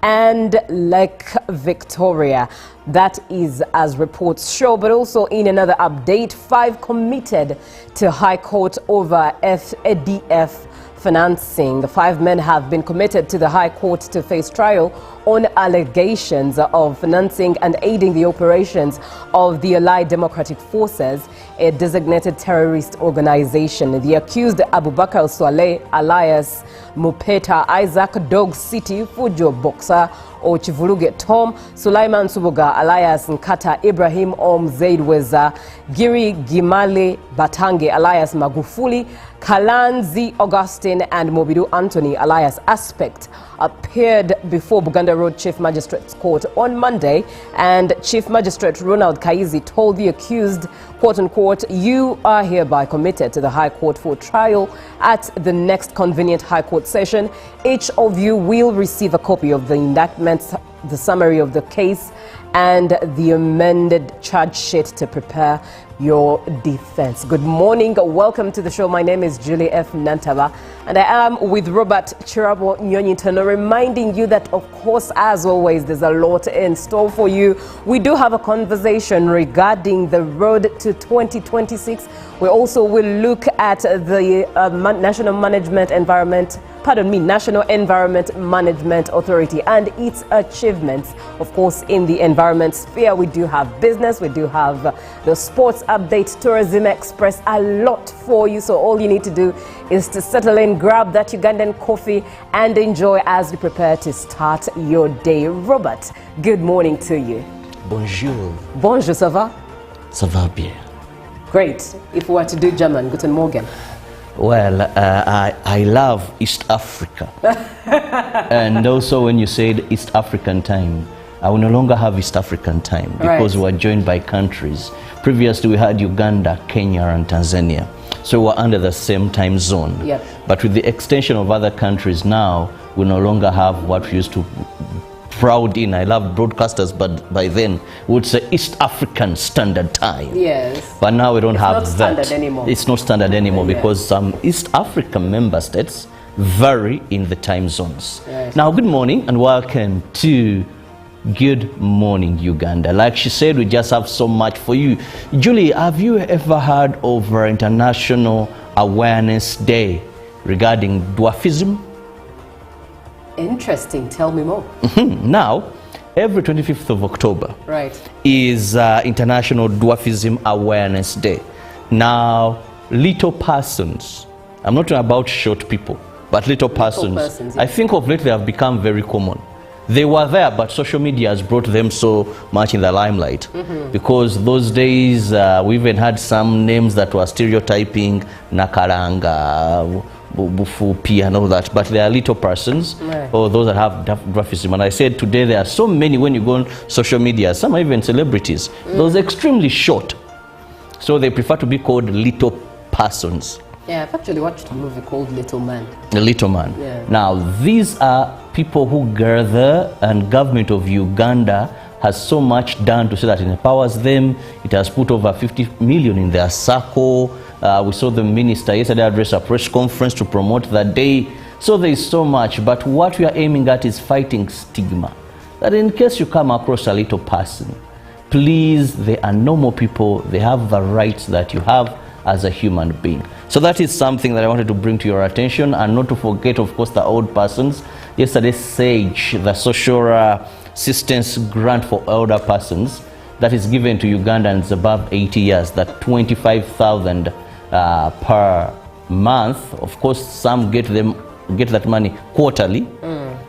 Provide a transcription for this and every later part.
and Lake Victoria. That is as reports show, but also in another update, 5 committed to High Court over ADF financing. The 5 men have been committed to the High Court to face trial on allegations of financing and aiding the operations of the Allied Democratic Forces, a designated terrorist organization. The accused Abubakar Swaleh alias Mupeta, Isaac Dog City Fujo Boxer or Chivuluge Tom, Sulaiman Subuga alias Nkata, Ibrahim Zaid Weza, Giri Gimale Batange alias Magufuli, Kalanzi Augustine and Mobidu Anthony alias Aspect appeared before Buganda Road Chief Magistrate's Court on Monday, and Chief Magistrate Ronald Kaizi told the accused, quote-unquote, "You are hereby committed to the High Court for trial at the next convenient High Court session. Each of you will receive a copy of the indictment, the summary of the case, and the amended charge sheet to prepare your defense." Good morning, welcome to the show. My name is Julie F. Nantaba, and I am with Robert Chirabo Nyonyitono, reminding you that, of course, as always, there's a lot in store for you. We do have a conversation regarding the road to 2026. We also will look at the National Environment Management Authority and its achievements. Of course, in the environment sphere, we do have business, we do have the sports update, Tourism Express, a lot for you. So all you need to do is to settle in, grab that Ugandan coffee and enjoy as we prepare to start your day. Robert, good morning to you. Bonjour. Bonjour, ça va? Ça va bien. Great. If we were to do German, guten Morgen. Well, I love East Africa. And also when you said East African time, I will no longer have East African time because we're joined by countries. Previously we had Uganda, Kenya and Tanzania. So we're under the same time zone. Yep. But with the extension of other countries now, we no longer have what we used to proud in. I love broadcasters, but by then we would say East African Standard Time. Yes. But now we don't have that. It's not standard anymore. It's not standard anymore because some East African member states vary in the time zones. Yes. Now, good morning and welcome to Good Morning Uganda. Like she said, we just have so much for you. Julie, have you ever heard of our International Awareness Day regarding dwarfism? Interesting. Tell me more. Now, every 25th of October is International Dwarfism Awareness Day. Now, little persons, I'm not talking about short people, but little persons, yeah. I think of late they have become very common. They were there, but social media has brought them so much in the limelight. Because those days, we even had some names that were stereotyping, Nakaranga, Bufupi and all that, but they are little persons or those that have dwarfism. And I said today there are so many when you go on social media, some are even celebrities, those extremely short, so they prefer to be called little persons. Yeah, I've actually watched a movie called Little Man. The Little Man. Yeah. Now these are people who gather, and government of Uganda has so much done to say that it empowers them. It has put over 50 million in their circle. We saw the minister yesterday address a press conference to promote that day. So there is so much, but what we are aiming at is fighting stigma. That in case you come across a little person, please, they are normal people. They have the rights that you have as a human being. So that is something that I wanted to bring to your attention, and not to forget, of course, the old persons. Yesterday, SAGE, the social assistance grant for elder persons, that is given to Ugandans above 80 years, that 25,000 per month. Of course, some get that money quarterly.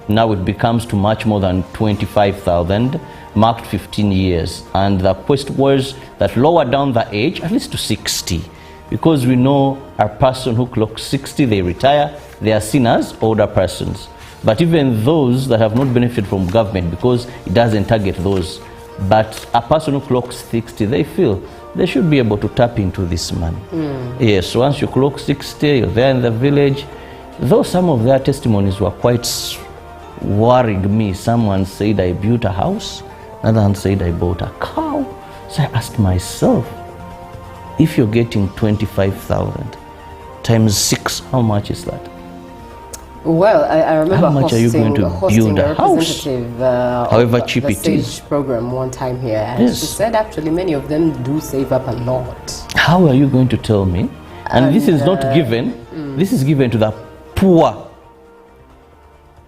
Now it becomes to much more than 25,000, marked 15 years. And the quest was that lower down the age, at least to 60. Because we know a person who clocks 60, they retire, they are seen as older persons. But even those that have not benefited from government, because it doesn't target those, but a person who clocks 60, they feel they should be able to tap into this money. Yes, once you clock 60, you're there in the village. Though some of their testimonies were quite worried me. Someone said, I built a house. Another one said, I bought a cow. So I asked myself, if you're getting 25,000 times 6, how much is that? Well, I remember how much are you going to build a house? However cheap it is. Program one time here, and yes. She said actually many of them do save up a lot. How are you going to tell me? And this is not given. This is given to the poor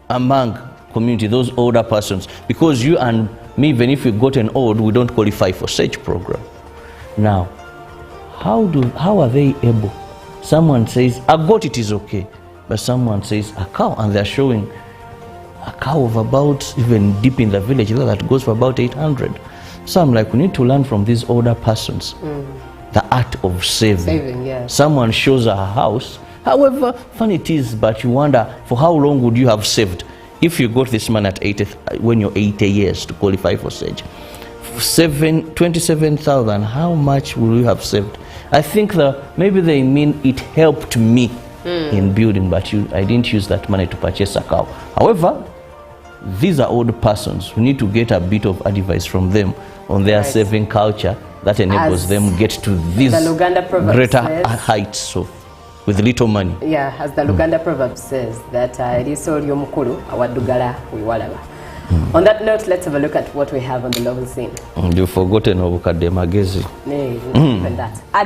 among community, those older persons, because you and me, even if we gotten old, we don't qualify for such program. Now, how are they able? Someone says a goat, it is okay, but someone says a cow, and they're showing a cow of about, even deep in the village, that goes for about 800. So I'm like, we need to learn from these older persons the art of saving. Yeah. Someone shows a house, however funny it is, but you wonder, for how long would you have saved if you got this man at 80, when you're 80 years to qualify for SAGE? 27,000, how much will you have saved? I think maybe they mean it helped me in building, but I didn't use that money to purchase a cow. However, these are old persons. We need to get a bit of advice from them on their saving culture that enables them get to these greater heights with little money. Yeah, as the Luganda proverb says, that on that note, let's have a look at what we have on the local scene. You've forgotten Obukade Magezi.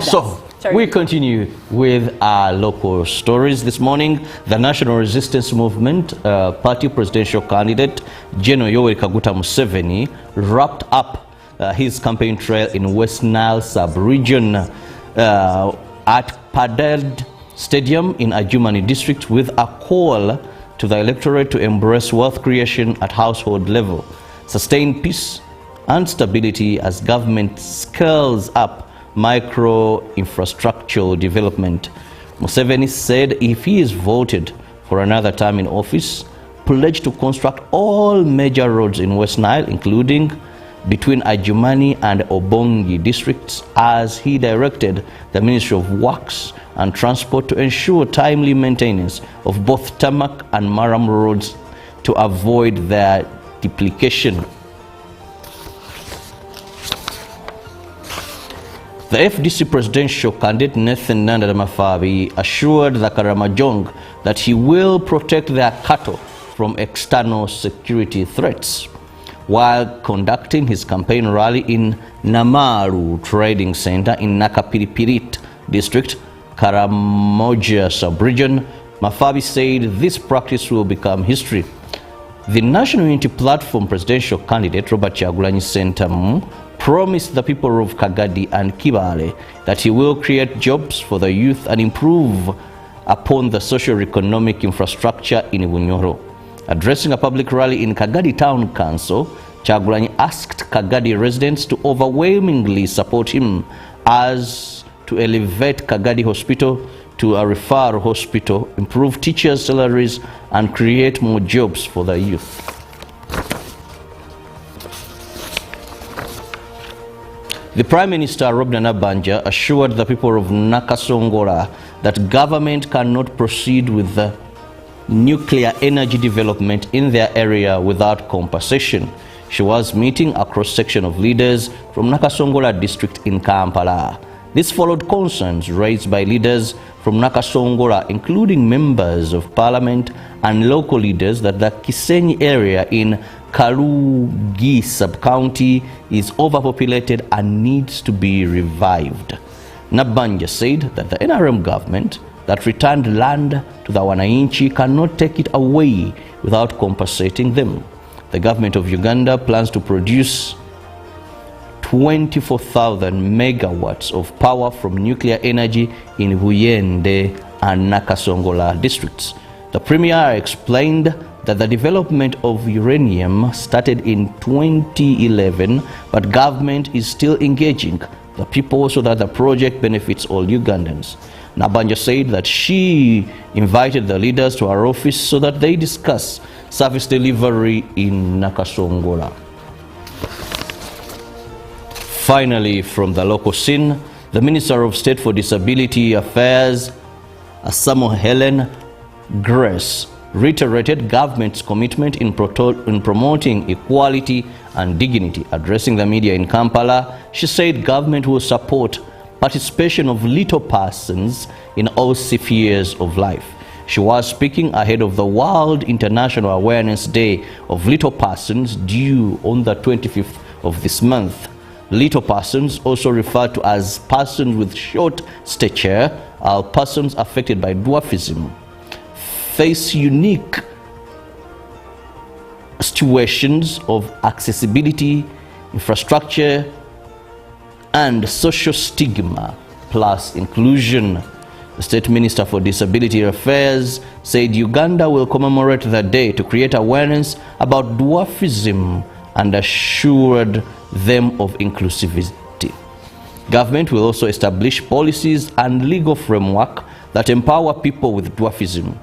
So, we continue with our local stories this morning. The National Resistance Movement Party presidential candidate, General Yoweri Kaguta Museveni, wrapped up his campaign trail in West Nile sub-region at Paderd Stadium in Ajumani district with a call to the electorate to embrace wealth creation at household level, sustain peace and stability as government scales up micro-infrastructural development. Museveni said if he is voted for another term in office, pledged to construct all major roads in West Nile, including between Ajumani and Obongi districts, as he directed the Ministry of Works and Transport to ensure timely maintenance of both tarmac and Maram roads to avoid their duplication. The FDC presidential candidate Nathan Nanda Mafabi assured the Karamajong that he will protect their cattle from external security threats. While conducting his campaign rally in Namaru Trading Center in Nakapiripirit district, Karamoja sub-region, Mafabi said this practice will become history. The National Unity Platform presidential candidate Robert Kyagulanyi Ssentamu promised the people of Kagadi and Kibale that he will create jobs for the youth and improve upon the socio-economic infrastructure in Bunyoro. Addressing a public rally in Kagadi Town Council, Kyagulanyi asked Kagadi residents to overwhelmingly support him as to elevate Kagadi Hospital to a referral hospital, improve teachers' salaries, and create more jobs for the youth. The Prime Minister Rob Nabbanja assured the people of Nakasongola that government cannot proceed with the nuclear energy development in their area without compensation. She was meeting a cross-section of leaders from Nakasongola district in Kampala. This followed concerns raised by leaders from Nakasongola, including members of parliament and local leaders, that the Kisenyi area in Kalugi sub-county is overpopulated and needs to be revived. Nabbanja said that the NRM government that returned land to the Wananchi cannot take it away without compensating them. The government of Uganda plans to produce 24,000 megawatts of power from nuclear energy in Buyende and Nakasongola districts. The Premier explained that the development of uranium started in 2011, but government is still engaging the people so that the project benefits all Ugandans. Nabbanja said that she invited the leaders to her office so that they discuss service delivery in Nakasongola. Finally, from the local scene, the Minister of State for Disability Affairs, Asamo Helen Grace, reiterated government's commitment in promoting equality and dignity. Addressing the media in Kampala, she said government will support participation of little persons in all spheres of life. She was speaking ahead of the World International Awareness Day of Little Persons due on the 25th of this month. Little persons, also referred to as persons with short stature, are persons affected by dwarfism, face unique situations of accessibility, infrastructure, and social stigma, plus inclusion. The State Minister for Disability Affairs said Uganda will commemorate the day to create awareness about dwarfism and assured them of inclusivity. Government will also establish policies and legal framework that empower people with dwarfism.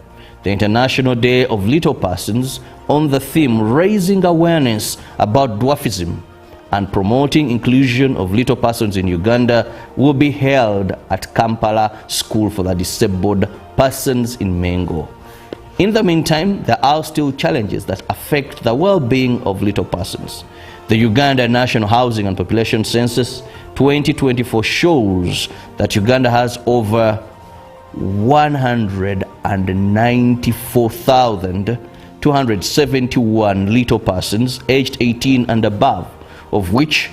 The International Day of Little Persons, on the theme Raising Awareness about Dwarfism and Promoting Inclusion of Little Persons in Uganda, will be held at Kampala School for the Disabled Persons in Mengo. In the meantime, there are still challenges that affect the well-being of little persons. The Uganda National Housing and Population Census 2024 shows that Uganda has over 194,271 little persons aged 18 and above, of which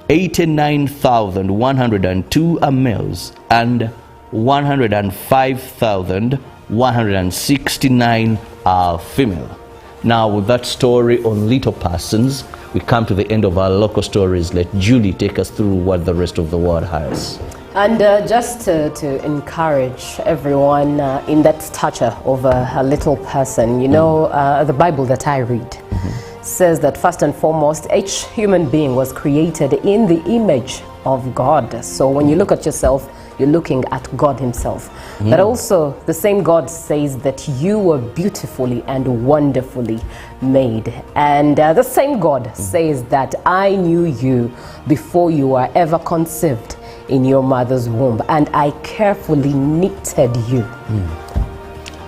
89,102 are males and 105,169 are female. Now, with that story on little persons, we come to the end of our local stories. Let Julie take us through what the rest of the world has. And just to encourage everyone in that stature of a little person, you know, the Bible that I read says that first and foremost, each human being was created in the image of God. So when you look at yourself, you're looking at God himself. But also the same God says that you were beautifully and wonderfully made. And the same God says that I knew you before you were ever conceived in your mother's womb, and I carefully knitted you.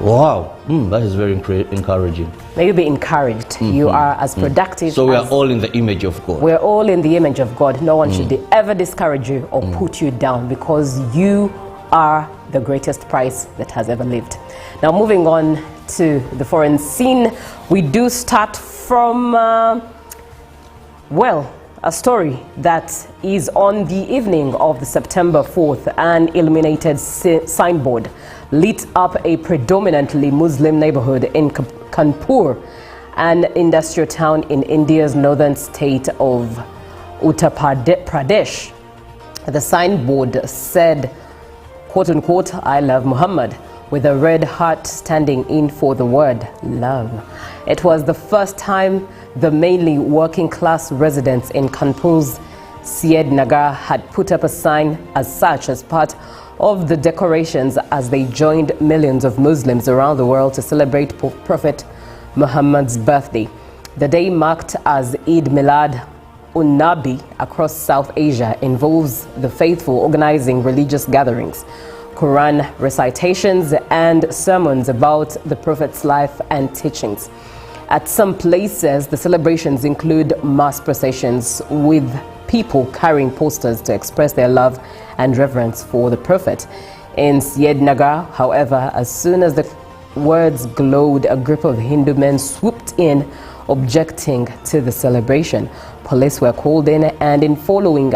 Wow, that is very encouraging. May you be encouraged. You are as productive. So we are all in the image of God. We're all in the image of God. No one should ever discourage you or put you down, because you are the greatest prize that has ever lived. Now, moving on to the foreign scene, we do start from, a story that is on the evening of the September 4th. An illuminated signboard lit up a predominantly Muslim neighborhood in Kanpur, an industrial town in India's northern state of Uttar Pradesh. The signboard said, quote unquote, "I love Muhammad," with a red heart standing in for the word love. It was the first time the mainly working class residents in Kanpur's Syed Nagar had put up a sign as such as part of the decorations as they joined millions of Muslims around the world to celebrate Prophet Muhammad's birthday. The day, marked as Eid Milad un-Nabi across South Asia, involves the faithful organizing religious gatherings, Quran recitations, and sermons about the Prophet's life and teachings. At some places, the celebrations include mass processions with people carrying posters to express their love and reverence for the Prophet. In Syed Nagar, however, as soon as the words glowed, a group of Hindu men swooped in, objecting to the celebration. Police were called in, and following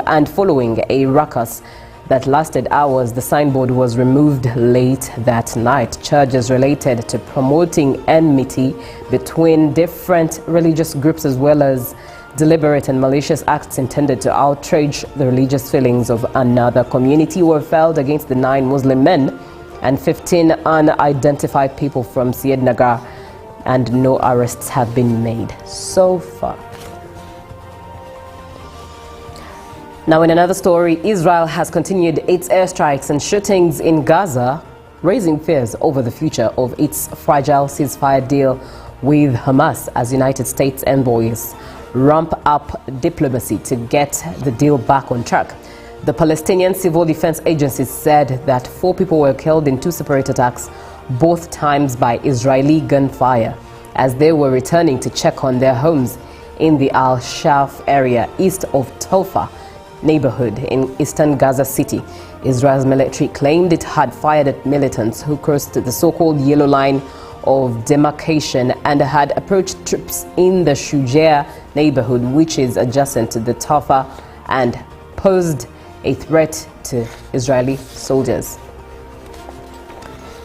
a ruckus that lasted hours, the signboard was removed late that night. Charges related to promoting enmity between different religious groups, as well as deliberate and malicious acts intended to outrage the religious feelings of another community, were filed against the 9 Muslim men and 15 unidentified people from Syed Nagar, and no arrests have been made so far. Now, in another story, Israel has continued its airstrikes and shootings in Gaza, raising fears over the future of its fragile ceasefire deal with Hamas, as United States envoys ramp up diplomacy to get the deal back on track. The Palestinian Civil Defense Agency said that 4 people were killed in 2 separate attacks, both times by Israeli gunfire, as they were returning to check on their homes in the Al-Shaf area east of Tofa neighborhood in eastern Gaza City. Israel's military claimed it had fired at militants who crossed the so-called yellow line of demarcation and had approached troops in the Shujair neighborhood, which is adjacent to the Tafa, and posed a threat to Israeli soldiers.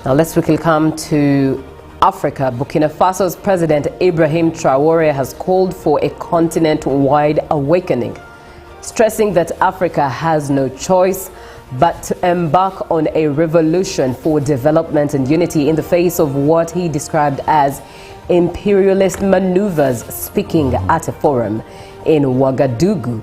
Now let's quickly come to Africa. Burkina Faso's President Ibrahim Traoré has called for a continent-wide awakening, stressing that Africa has no choice but to embark on a revolution for development and unity in the face of what he described as imperialist maneuvers, speaking at a forum in Ouagadougou.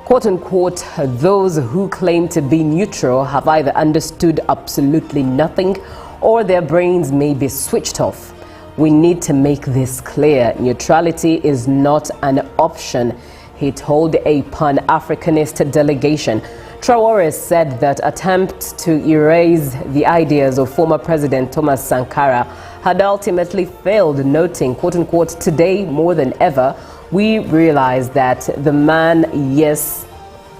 Quote unquote, those who claim to be neutral have either understood absolutely nothing or their brains may be switched off. We need to make this clear. Neutrality is not an option, he told a Pan-Africanist delegation. Traoré said that attempts to erase the ideas of former President Thomas Sankara had ultimately failed, noting, quote unquote, today more than ever, we realize that the man, yes,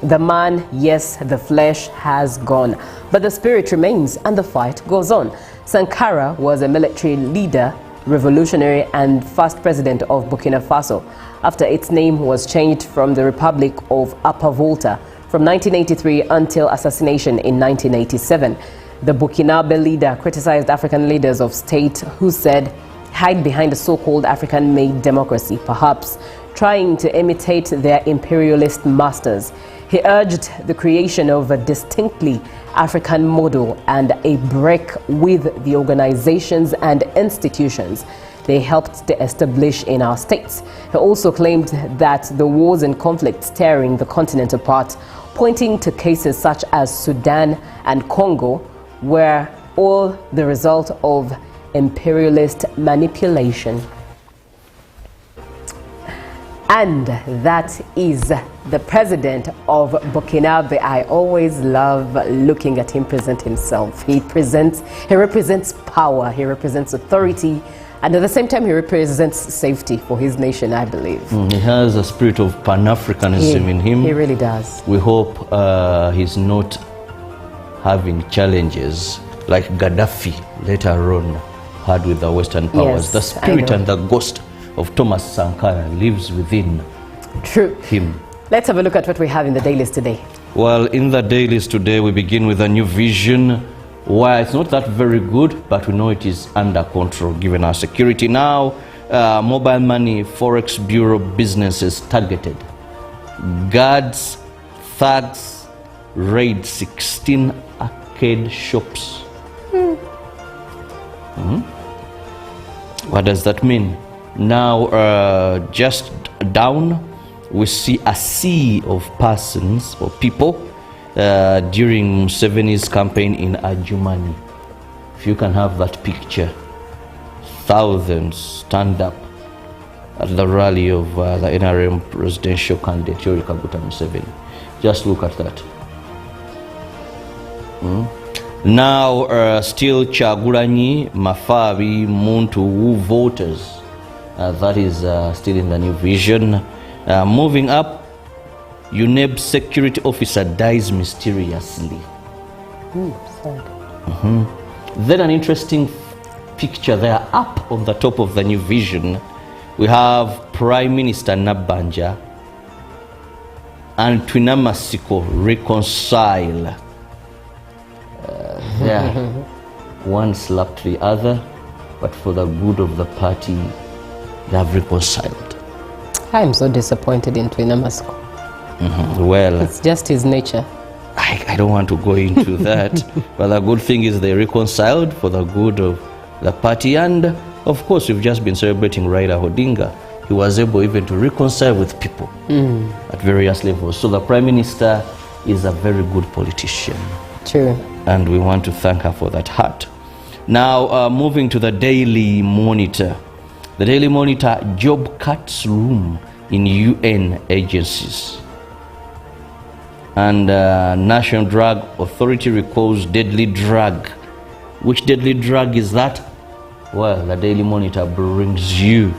the flesh has gone, but the spirit remains and the fight goes on. Sankara was a military leader, revolutionary and first president of Burkina Faso, after its name was changed from the Republic of Upper Volta from 1983 until assassination in 1987. The Burkinabe leader criticized African leaders of state who said hide behind a so-called African-made democracy, perhaps trying to imitate their imperialist masters. He urged the creation of a distinctly African model and a break with the organizations and institutions they helped to establish in our states. He also claimed that the wars and conflicts tearing the continent apart, pointing to cases such as Sudan and Congo, were all the result of imperialist manipulation. And that is the president of Burkinabe. I always love looking at him present himself. He represents power, he represents authority, and at the same time he represents safety for his nation, I believe. He has a spirit of Pan-Africanism in him. He really does. We hope he's not having challenges like Gaddafi later on had with the Western powers. Yes, the spirit and the ghost of Thomas Sankara lives within him. Let's have a look at what we have in the dailies today. Well, in the dailies today, we begin with a new vision where it's not that very good, but we know it is under control given our security. Now, mobile money, Forex Bureau businesses targeted. Guards, thugs, raid 16 arcade shops. What does that mean? Now, just down, we see a sea of persons or people during Museveni's campaign in Adjumani. If you can have that picture, thousands stand up at the rally of the NRM presidential candidate Yoweri Kaguta Museveni. Just look at that. Now, still Kyagulanyi, Mafabi, Muntu voters. That is still in the new vision. Moving up, UNEB security officer dies mysteriously. Sad. Then an interesting picture there up on the top of the new vision. We have Prime Minister Nabanja and Twinamasiko reconcile. One slapped the other, but for the good of the party, they have reconciled. I'm so disappointed in Twinamasiko. Well, it's just his nature. I don't want to go into that, but the good thing is they reconciled for the good of the party. And of course, we've just been celebrating Raila Odinga. He was able even to reconcile with people at various levels. So the Prime Minister is a very good politician. True. And we want to thank her for that heart. Now, moving to the Daily Monitor. The Daily Monitor, job cuts loom in UN agencies. And National Drug Authority recalls deadly drug. Which deadly drug is that? Well, the Daily Monitor brings you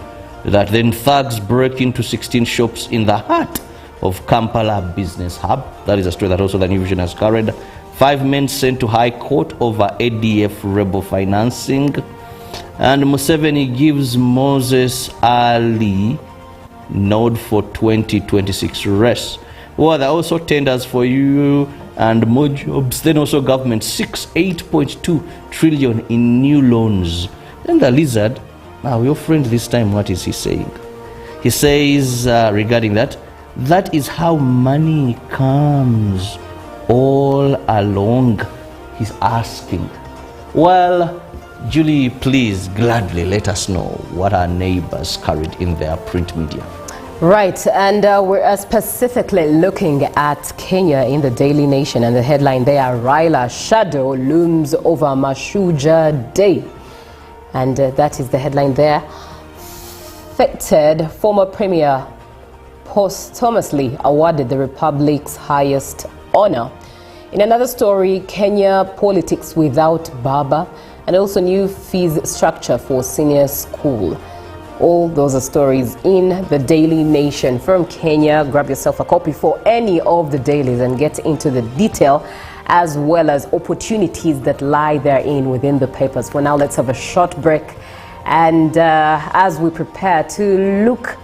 that then thugs break into 16 shops in the heart of Kampala business hub. That is a story that also the New Vision has carried. 5 men sent to High Court over ADF rebel financing. And Museveni gives Moses Ali nod for 2026 race. Well, there are also tenders for you and more jobs. Then also government 8.2 trillion in new loans. And the lizard, now your friend this time, what is he saying? He says regarding that is how money comes all along. He's asking. Well, Julie, please gladly let us know what our neighbors carried in their print media. Right, and we're specifically looking at Kenya in the Daily Nation, and the headline there, Raila shadow looms over Mashuja Day. And that is the headline there. Feted former premier posthumously awarded the Republic's highest honor. In another story, Kenya politics without Baba, and also new fees structure for senior school. All those are stories in the Daily Nation from Kenya. Grab yourself a copy for any of the dailies and get into the detail, as well as opportunities that lie therein within the papers. For now, let's have a short break. And as we prepare to look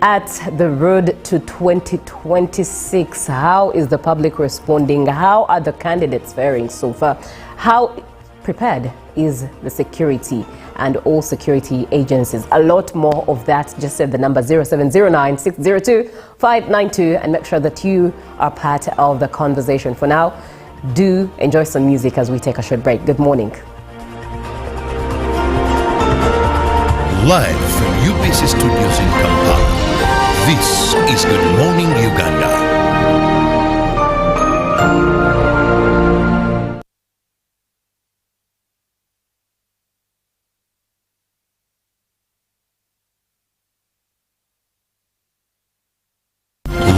at the road to 2026, how is the public responding? How are the candidates faring so far? How prepared is the security and all security agencies? A lot more of that. Just said the number 0709-602-592 and make sure that you are part of the conversation. For now, do enjoy some music as we take a short break. Good morning. Live from UBC Studios in Kampala, this is Good Morning Uganda.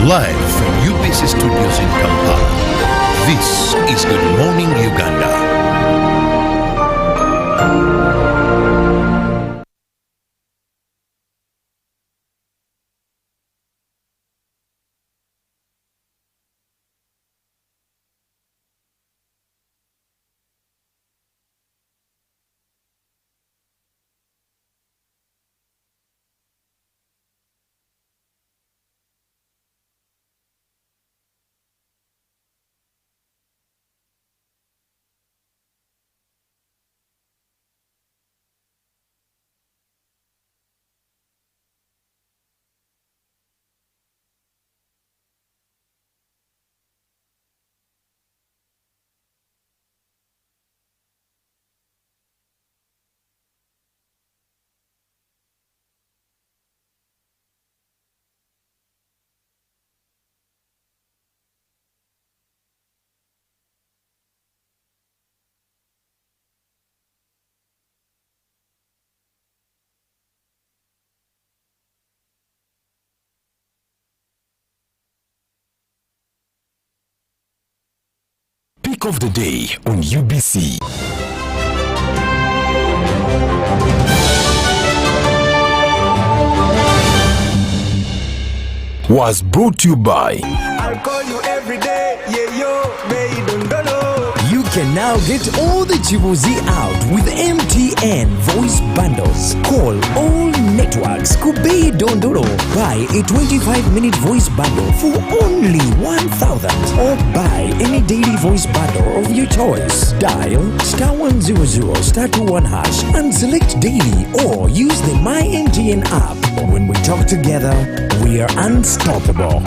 Live from UBC Studios in Kampala, this is Good Morning Uganda. Pick of the day on UBC. Was brought to you by I'll call you every day, yeah yo, You can now get all the Chibuzi out with MTN voice bundles. Call all networks Kubei Dondoro. Buy a 25-minute voice bundle for only 1,000 or buy any daily voice bundle of your choice. Dial *100*221# and select daily or use the My MTN app. When we talk together, we are unstoppable.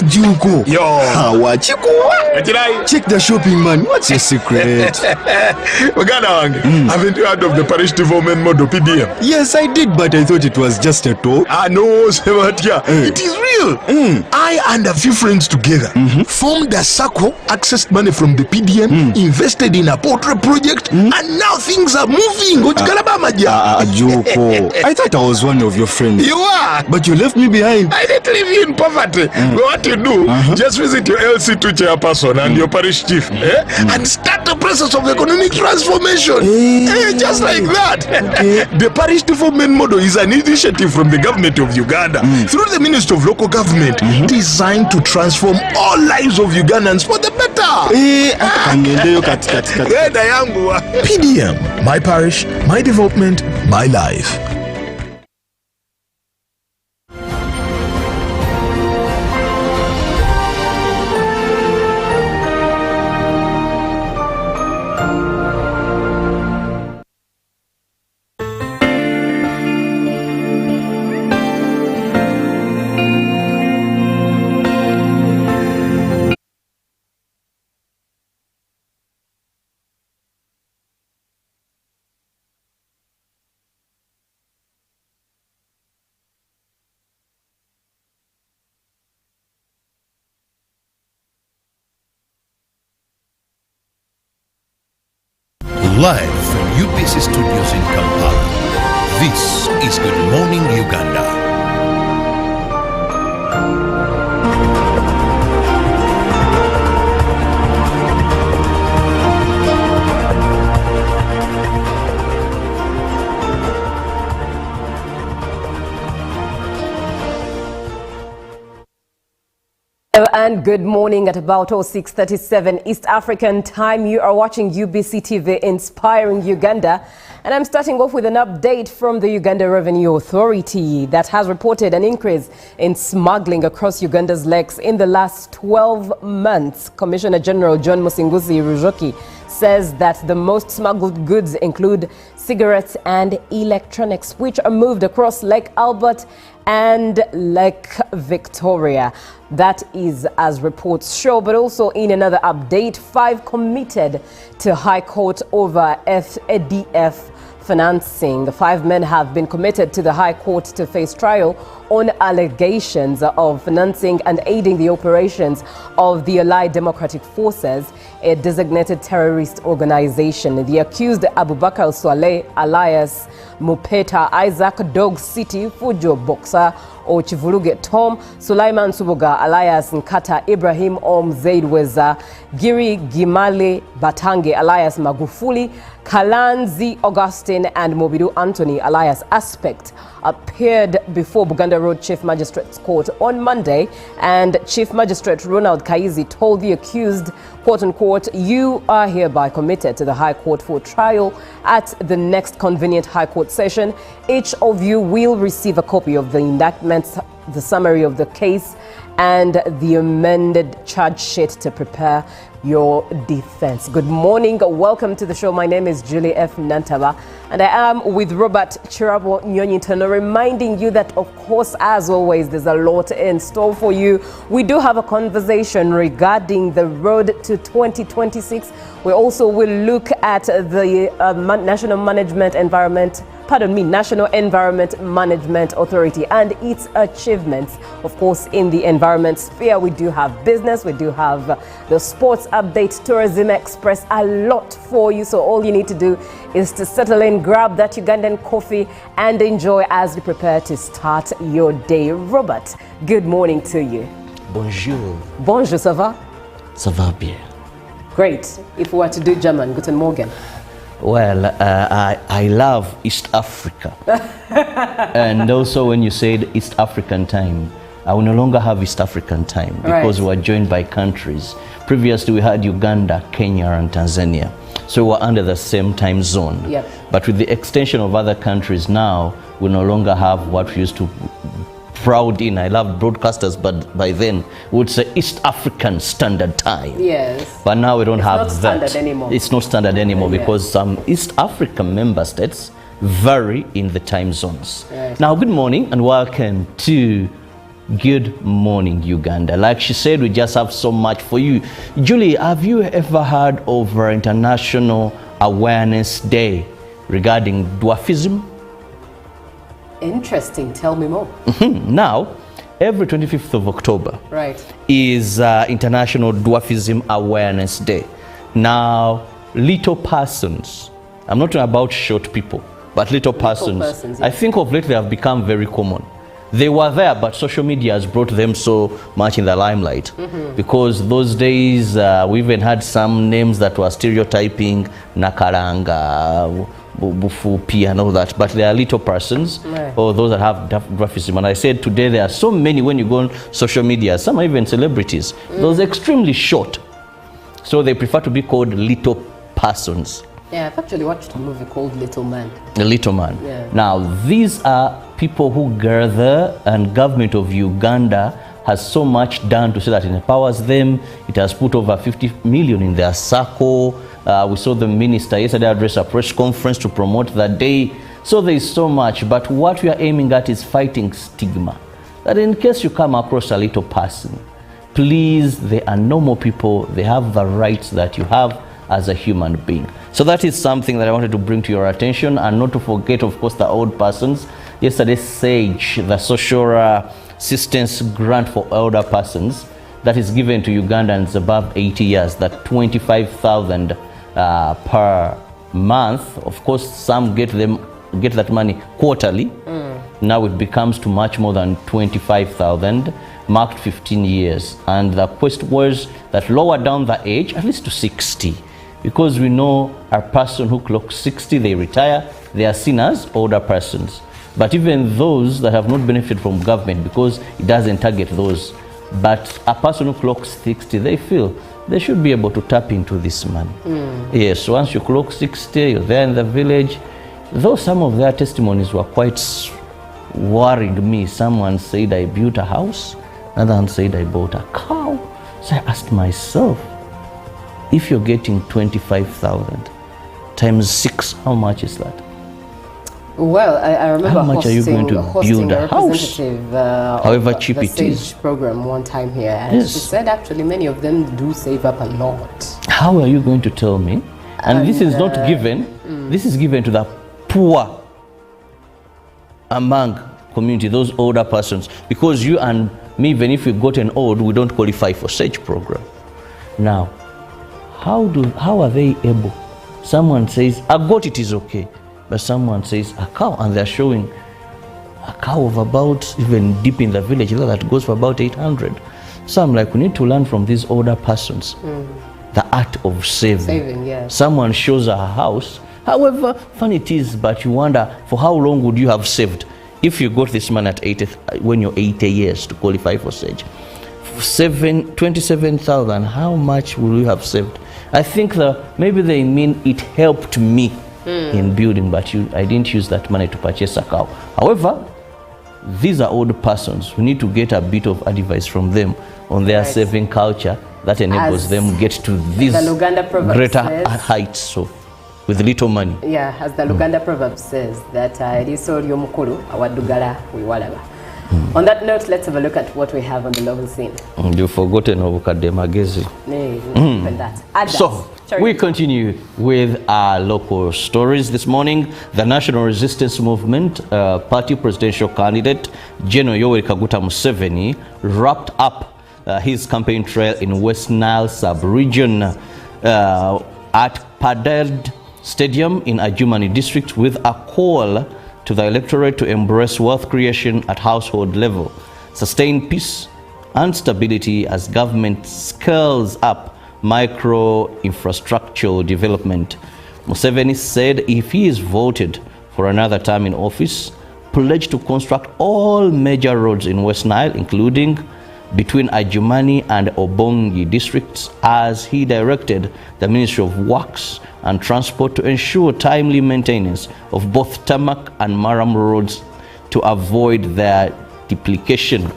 Juko. Yo. Check the shopping, man. What's your secret? Uganda, haven't you heard of the parish development model PDM? Yes, I did, but I thought it was just a talk. No, Sebatia. It is real. I and a few friends together formed a circle, accessed money from the PDM, invested in a portrait project, and now things are moving. Juko. I thought I was one of your friends. You are. But you left me behind. I didn't leave you in poverty. What you do, just visit your LC2 chairperson and your parish chief and start the process of economic transformation. Just like that. The parish development model is an initiative from the government of Uganda through the Ministry of Local Government designed to transform all lives of Ugandans for the better. PDM, my parish, my development, my life. Live from UBC Studios in Kampala, this is Good Morning Uganda. And good morning at about 6:37 East African time. You are watching UBC TV Inspiring Uganda. And I'm starting off with an update from the Uganda Revenue Authority that has reported an increase in smuggling across Uganda's lakes in the last 12 months. Commissioner General John Musinguzi Rujoki says that the most smuggled goods include cigarettes and electronics, which are moved across Lake Albert and Lake Victoria. That is as reports show, but also in another update, 5 committed to High Court over FADF financing. The 5 men have been committed to the High Court to face trial on allegations of financing and aiding the operations of the Allied Democratic Forces, a designated terrorist organization. The accused Abubakar Swaleh alias Mupeta, Isaac Dog City, Fujo Boxer or Chivuluge Tom, Sulaiman Subuga alias Nkata Ibrahim Zaid Weza, Giri Gimale Batange alias Magufuli, Kalanzi Augustine and Mobidu Anthony alias Aspect appeared before Buganda Road Chief Magistrate's Court on Monday, and Chief Magistrate Ronald Kaizi told the accused, quote unquote, "You are hereby committed to the High Court for trial at the next convenient High Court session. Each of you will receive a copy of the indictment, the summary of the case, and the amended charge sheet to prepare your defense." Good morning, welcome to the show. My name is Julie F. Nantaba and I am with Robert Chirabo Nyonyintano, reminding you that, of course, as always, there's a lot in store for you. We do have a conversation regarding the road to 2026. We also will look at the National Environment Management Authority and its achievements. Of course, in the environment sphere, we do have business, we do have the sports update, Tourism Express, a lot for you. So all you need to do is to settle in, grab that Ugandan coffee and enjoy as we prepare to start your day. Robert, good morning to you. Bonjour. Bonjour, ça va? Ça va bien. Great. If we were to do German, guten Morgen. Well, I love East Africa. And also when you said East African time, I will no longer have East African time because we are joined by countries. Previously we had Uganda, Kenya and Tanzania. So we were under the same time zone. Yep. But with the extension of other countries now, we no longer have what we used to proud in. I love broadcasters, but by then we would say East African Standard Time. Yes. But now we don't have not that. Standard anymore. It's not standard anymore because some East African member states vary in the time zones. Right. Now, good morning and welcome to Good Morning Uganda. Like she said, we just have so much for you. Julie, have you ever heard of our International Awareness Day regarding dwarfism? Interesting. Tell me more. Now, every 25th of October is International Dwarfism Awareness Day. Now, little persons, I'm not talking about short people, but little persons. Persons, I think of late they have become very common. They were there, but social media has brought them so much in the limelight. Because those days, we even had some names that were stereotyping, Nakaranga, Bufupi and all that, but they are little persons, or those that have dwarfism. And I said today there are so many when you go on social media, some are even celebrities, those extremely short. So they prefer to be called little persons. Yeah, I've actually watched a movie called Little Man. The Little Man. Yeah. Now, these are people who gather, and government of Uganda has so much done to say that it empowers them. It has put over 50 million in their circle. We saw the minister yesterday address a press conference to promote that day. So there is so much, but what we are aiming at is fighting stigma. That in case you come across a little person, please, they are normal people. They have the rights that you have as a human being. So that is something that I wanted to bring to your attention, and not to forget, of course, the old persons. Yesterday, SAGE, the social assistance grant for elder persons, that is given to Ugandans above 80 years, that 25,000 per month. Of course, some get that money quarterly. Now it becomes to much more than 25,000, marked 15 years. And the quest was that lower down the age, at least to 60. Because we know a person who clocks 60, they retire, they are seen as older persons. But even those that have not benefited from government, because it doesn't target those, but a person who clocks 60, they feel they should be able to tap into this money. Yes, once you clock 60, you're there in the village. Though some of their testimonies were quite worrying me. Someone said, I built a house. Another one said, I bought a cow. So I asked myself, if you're getting 25,000 times 6, how much is that? Well, I remember how much are you going to build a house? However cheap it is. Program one time here, and she said actually many of them do save up a lot. How are you going to tell me? And this is not given. This is given to the poor among community, those older persons, because you and me, even if we've gotten old, we don't qualify for SAGE program. Now, how are they able? Someone says a goat, it is okay, but someone says a cow, and they're showing a cow of about, even deep in the village, that goes for about 800. So I'm like, we need to learn from these older persons the art of saving. Yes. Someone shows a house, however fun it is, but you wonder, for how long would you have saved if you got this man at 80, when you're 80 years to qualify for SAGE? 27,000, how much will you have saved? I think maybe they mean it helped me in building, but I didn't use that money to purchase a cow. However, these are old persons. We need to get a bit of advice from them on their saving culture that enables them get to these greater heights. So, with little money. Yeah, as the Luganda proverb says, that eriso ly'omukulu awaddugala wewalaba. On that note, let's have a look at what we have on the local scene. You've forgotten Obukadde Magezi. So, we continue with our local stories this morning. The National Resistance Movement party presidential candidate General Yoweri Kaguta Museveni wrapped up his campaign trail in West Nile sub-region at Paderd Stadium in Ajumani district with a call to the electorate to embrace wealth creation at household level, sustain peace and stability as government scales up micro-infrastructural development. Museveni said if he is voted for another term in office, pledged to construct all major roads in West Nile, including between Ajumani and Obongi districts, as he directed the Ministry of Works and Transport to ensure timely maintenance of both tarmac and Maram roads to avoid their duplication.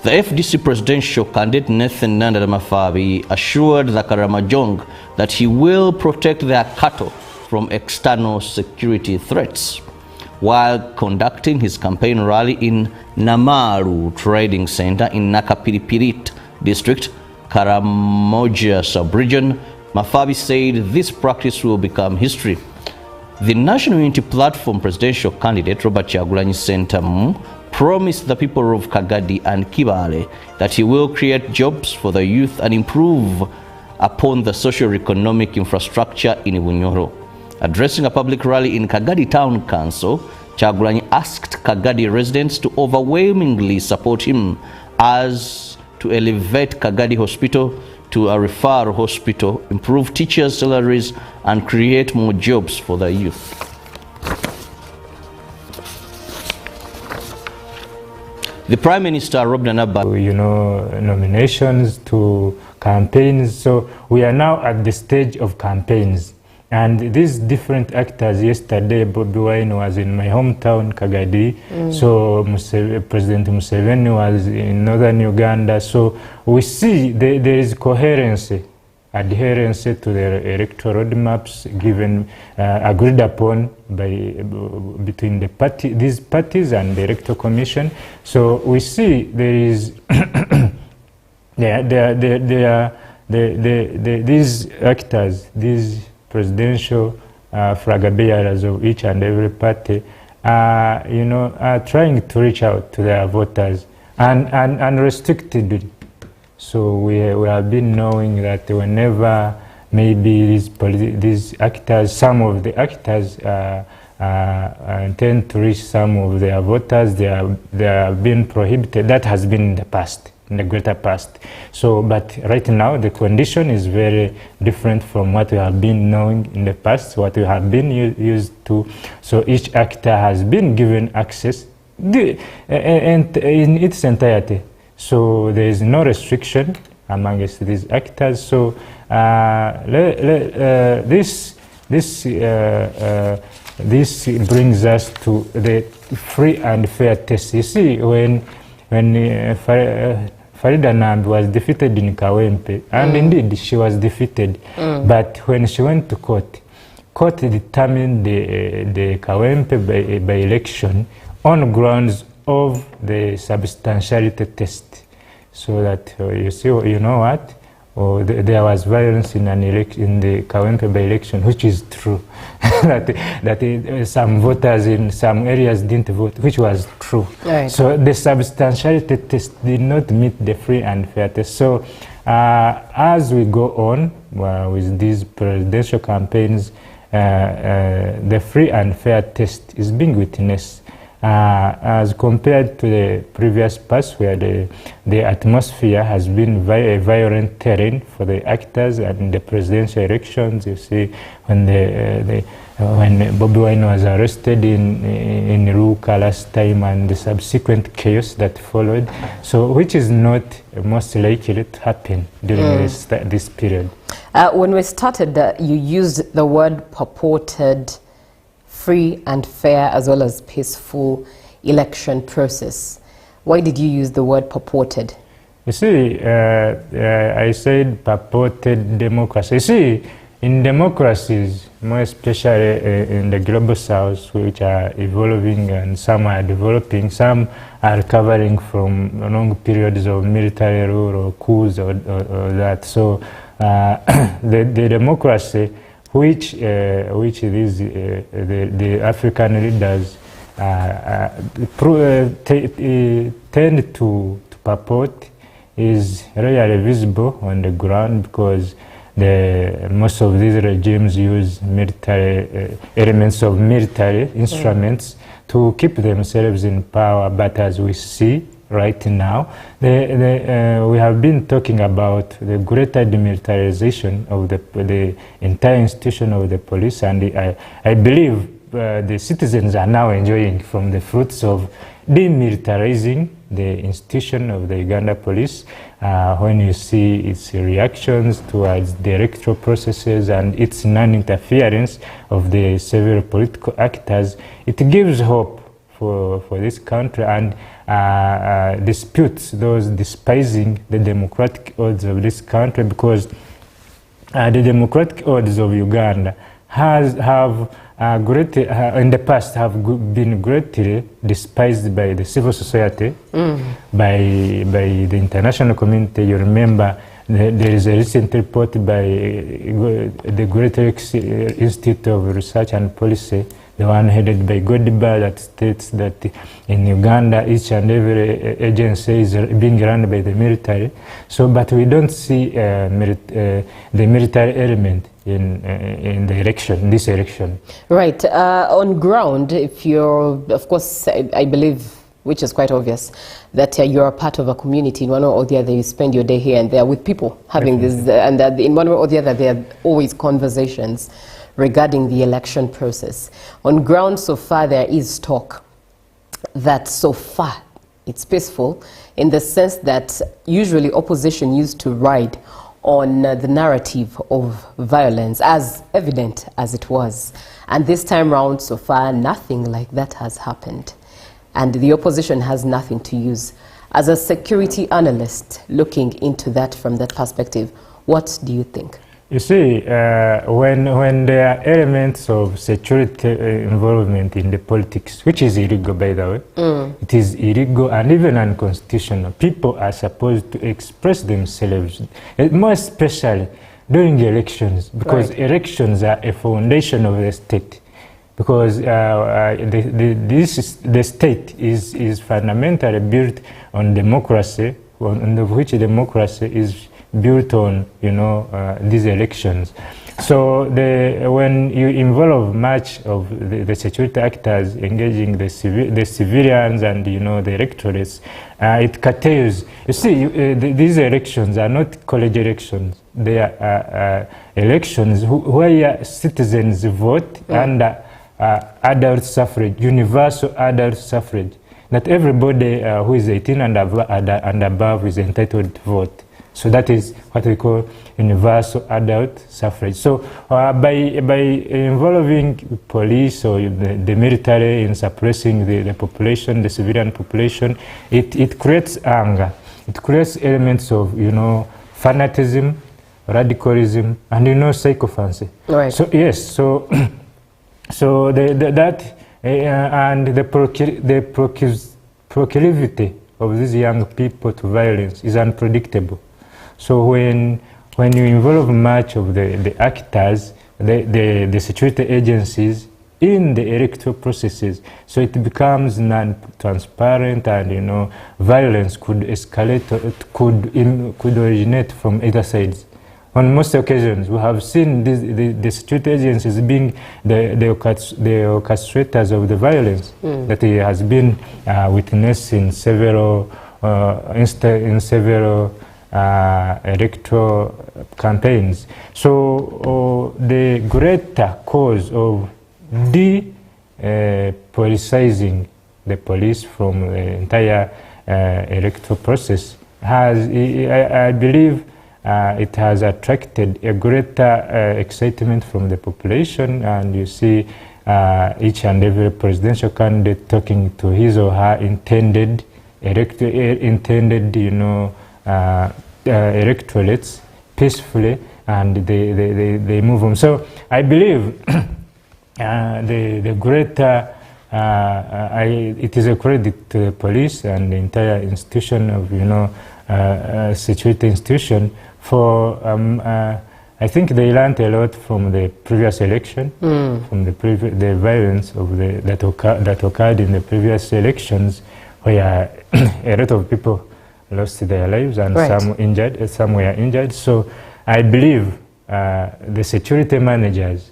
The FDC presidential candidate Nathan Nanda Mafabi assured the Karamajong that he will protect their cattle from external security threats. While conducting his campaign rally in Namaru Trading Center in Nakapiripirit district, Karamoja sub-region, Mafabi said this practice will become history. The National Unity Platform presidential candidate Robert Kyagulanyi Ssentamu promised the people of Kagadi and Kibale that he will create jobs for the youth and improve upon the socio-economic infrastructure in Bunyoro. Addressing a public rally in Kagadi Town Council, Kyagulanyi asked Kagadi residents to overwhelmingly support him as to elevate Kagadi Hospital to a referral hospital, improve teachers' salaries, and create more jobs for the youth. The Prime Minister, Rob Nanaba, nominations to campaigns. So we are now at the stage of campaigns. And these different actors, yesterday Bobi Wine was in my hometown, Kagadi. So President Museveni was in northern Uganda. So we see there is coherence, adherence to the electoral roadmaps given, agreed upon between these parties and the Electoral Commission. So we see there is these actors, these presidential flag bearers of each and every party, are trying to reach out to their voters and unrestrictedly. So we have been knowing that whenever maybe these actors, some of the actors intend to reach some of their voters, they have been prohibited. That has been in the past, in the greater past. So, but right now the condition is very different from what we have been knowing in the past, what we have been used to. So each actor has been given access in its entirety. So there is no restriction amongst these actors. So this brings us to the free and fair test. You see, when Farida Nambi was defeated in Kawempe, and indeed she was defeated, but when she went to court determined the Kawempe by election on grounds of the substantiality test, so that you know what, there was violence in the Kawempe by-election, which is true. that some voters in some areas didn't vote, which was true. Right. So the substantiality test did not meet the free and fair test. So as we go on with these presidential campaigns, the free and fair test is being witnessed. As compared to the previous past, where the atmosphere has been a violent terrain for the actors and the presidential elections. You see, when Bobi Wine was arrested in Ruka last time, and the subsequent chaos that followed, so which is not most likely to happen during this period. When we started, you used the word purported free and fair as well as peaceful election process. Why did you use the word purported? You see, I said purported democracy. You see, in democracies, more especially in the global south, which are evolving and some are developing, some are recovering from long periods of military rule or coups or that. So the democracy which these the African leaders tend to purport is rarely visible on the ground, because most of these regimes use military elements of military instruments to keep themselves in power. But as we see right now, we have been talking about the greater demilitarization of the entire institution of the police, and I believe the citizens are now enjoying from the fruits of demilitarizing the institution of the Uganda police. When you see its reactions towards the electoral processes and its non-interference of the several political actors, it gives hope for this country, and disputes those despising the democratic odds of this country, because the democratic odds of Uganda have in the past have been greatly despised by the civil society, by the international community. You remember there is a recent report by the Great Institute of Research and Policy, the one headed by Godiba, that states that in Uganda each and every agency is being run by the military. So, but we don't see the military element in the election, in this election. Right. On ground, if you're, of course, I believe, which is quite obvious, that you're a part of a community in one way or the other. You spend your day here and there with people having this, and that in one way or the other, there are always conversations regarding the election process. On ground, so far, there is talk that so far it's peaceful, in the sense that usually opposition used to ride on the narrative of violence, as evident as it was. And this time round, so far, nothing like that has happened. And the opposition has nothing to use. As a security analyst looking into that from that perspective, what do you think? You see, when there are elements of security involvement in the politics, which is illegal, by the way, it is illegal and even unconstitutional. People are supposed to express themselves, more especially during elections, because elections are a foundation of the state. Because the state is fundamentally built on democracy, on which democracy is built on, these elections. So when you involve much of the security actors engaging the civilians and the electorates, it curtails. You see, these elections are not college elections. They are elections where citizens vote under adult suffrage, universal adult suffrage. Not everybody who is 18 and above is entitled to vote. So that is what we call universal adult suffrage. So by involving police or the military in suppressing the population, the civilian population, it creates anger. It creates elements of, fanatism, radicalism, and, sycophancy. Right. So, yes, so that and the proclivity of these young people to violence is unpredictable. So when you involve much of the actors, the security agencies in the electoral processes, so it becomes non-transparent, and violence could escalate, could originate from either sides. On most occasions, we have seen the security agencies being the orchestrators of the violence that has been witnessed in several electoral campaigns. So the greater cause of de-politicizing the police from the entire electoral process I believe, it has attracted a greater excitement from the population, and you see each and every presidential candidate talking to his or her intended electorates peacefully, and they move on. So I believe the greater it is a credit to the police and the entire institution of security institution for I think they learned a lot from the previous election, from the violence of that occurred in the previous elections, where a lot of people lost their lives and some were injured. So I believe the security managers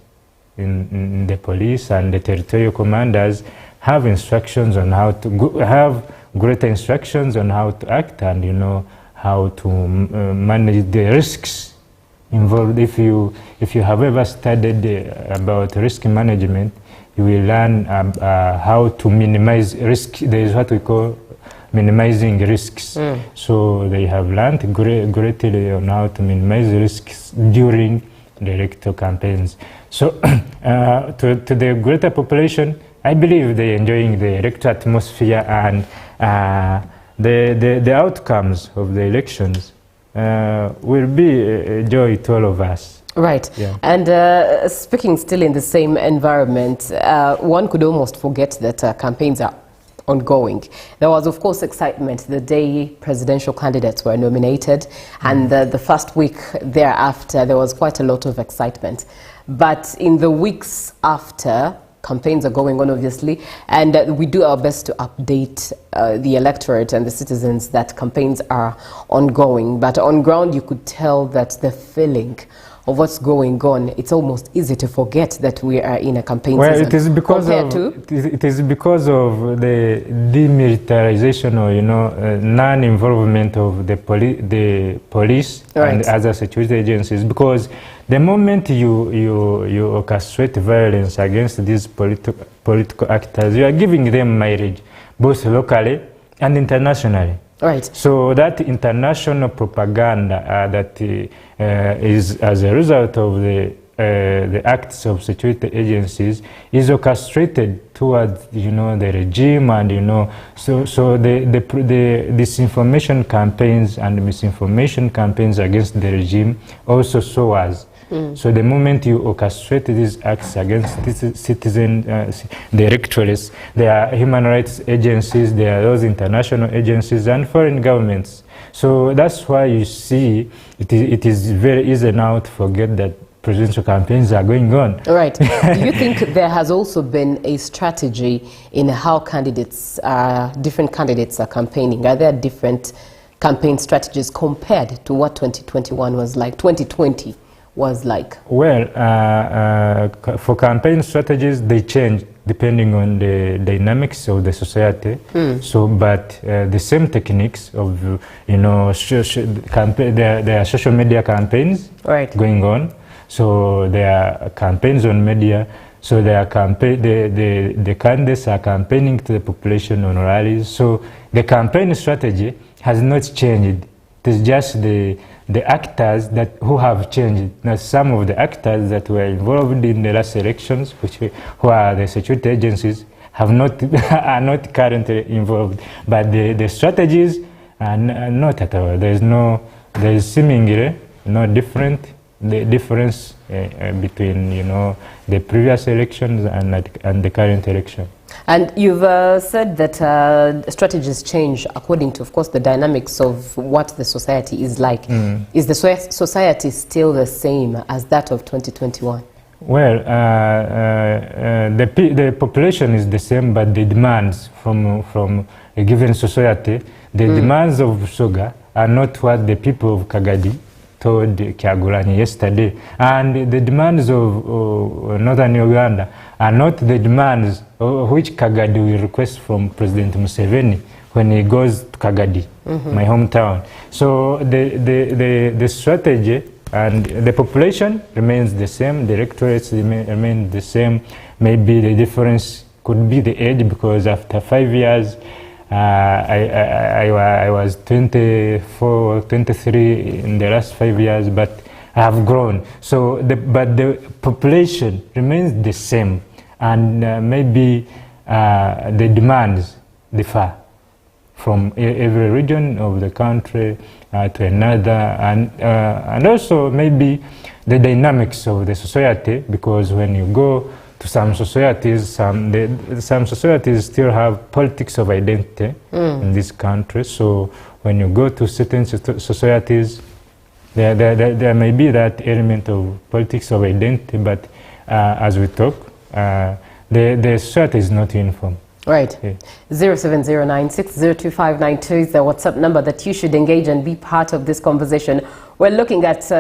in the police and the territorial commanders have instructions on how to have greater instructions on how to act, and how to manage the risks involved. If you have ever studied about risk management, you will learn how to minimize risk. There is what we call minimizing risks. So they have learned greatly on how to minimize risks during the electoral campaigns. So to the greater population, I believe they're enjoying the electoral atmosphere, and the outcomes of the elections will be a joy to all of us. Right. Yeah. And speaking still in the same environment, one could almost forget that campaigns are ongoing. There was, of course, excitement the day presidential candidates were nominated, and the first week thereafter, there was quite a lot of excitement. But in the weeks after, campaigns are going on, obviously, and we do our best to update the electorate and the citizens that campaigns are ongoing. But on ground, you could tell that the feeling of what's going on, it's almost easy to forget that we are in a campaign Well, season. it is because it is because of the demilitarization, or non-involvement of the police Right. and other security agencies. Because the moment you orchestrate violence against these political actors, you are giving them mileage, both locally and internationally. Right. So that international propaganda that is as a result of the acts of security agencies is orchestrated towards the regime, and so the disinformation campaigns and misinformation campaigns against the regime also saw us. So the moment you orchestrate these acts against citizens, the electorates, there are human rights agencies, there are those international agencies and foreign governments. So that's why you see it is very easy now to forget that presidential campaigns are going on. Right. Do you think there has also been a strategy in how different candidates are campaigning? Are there different campaign strategies compared to what 2021 was like, 2020? Was like? Well, for campaign strategies, they change depending on the dynamics of the society. So, but the same techniques of there are social media campaigns going on. So there are campaigns on media. So they are the candidates are campaigning to the population on rallies. So the campaign strategy has not changed. It is just the actors who have changed. Now, some of the actors that were involved in the last elections, who are the security agencies, are not currently involved. But the strategies are not at all. There is seemingly no difference between the previous elections and the current election. And you've said that strategies change according to, of course, the dynamics of what the society is like. Is the society still the same as that of 2021? Well, the population is the same, but the demands from a given society, the demands of Soga are not what the people of Kagadi told Kyagulanyi yesterday. And the demands of northern Uganda are not the demands which Kagadi will request from President Museveni when he goes to Kagadi, my hometown. So the strategy and the population remains the same, the electorates remain the same. Maybe the difference could be the age, because after 5 years, I was 24, 23 in the last 5 years, but I have grown. So, but the population remains the same, and maybe the demands differ from every region of the country to another, and also maybe the dynamics of the society, because when you go to some societies, some societies still have politics of identity in this country. So when you go to certain societies, there may be that element of politics of identity, but as we talk, the society is not uniform. Right. Yeah. 0709602592 is the WhatsApp number that you should engage and be part of this conversation. We're looking at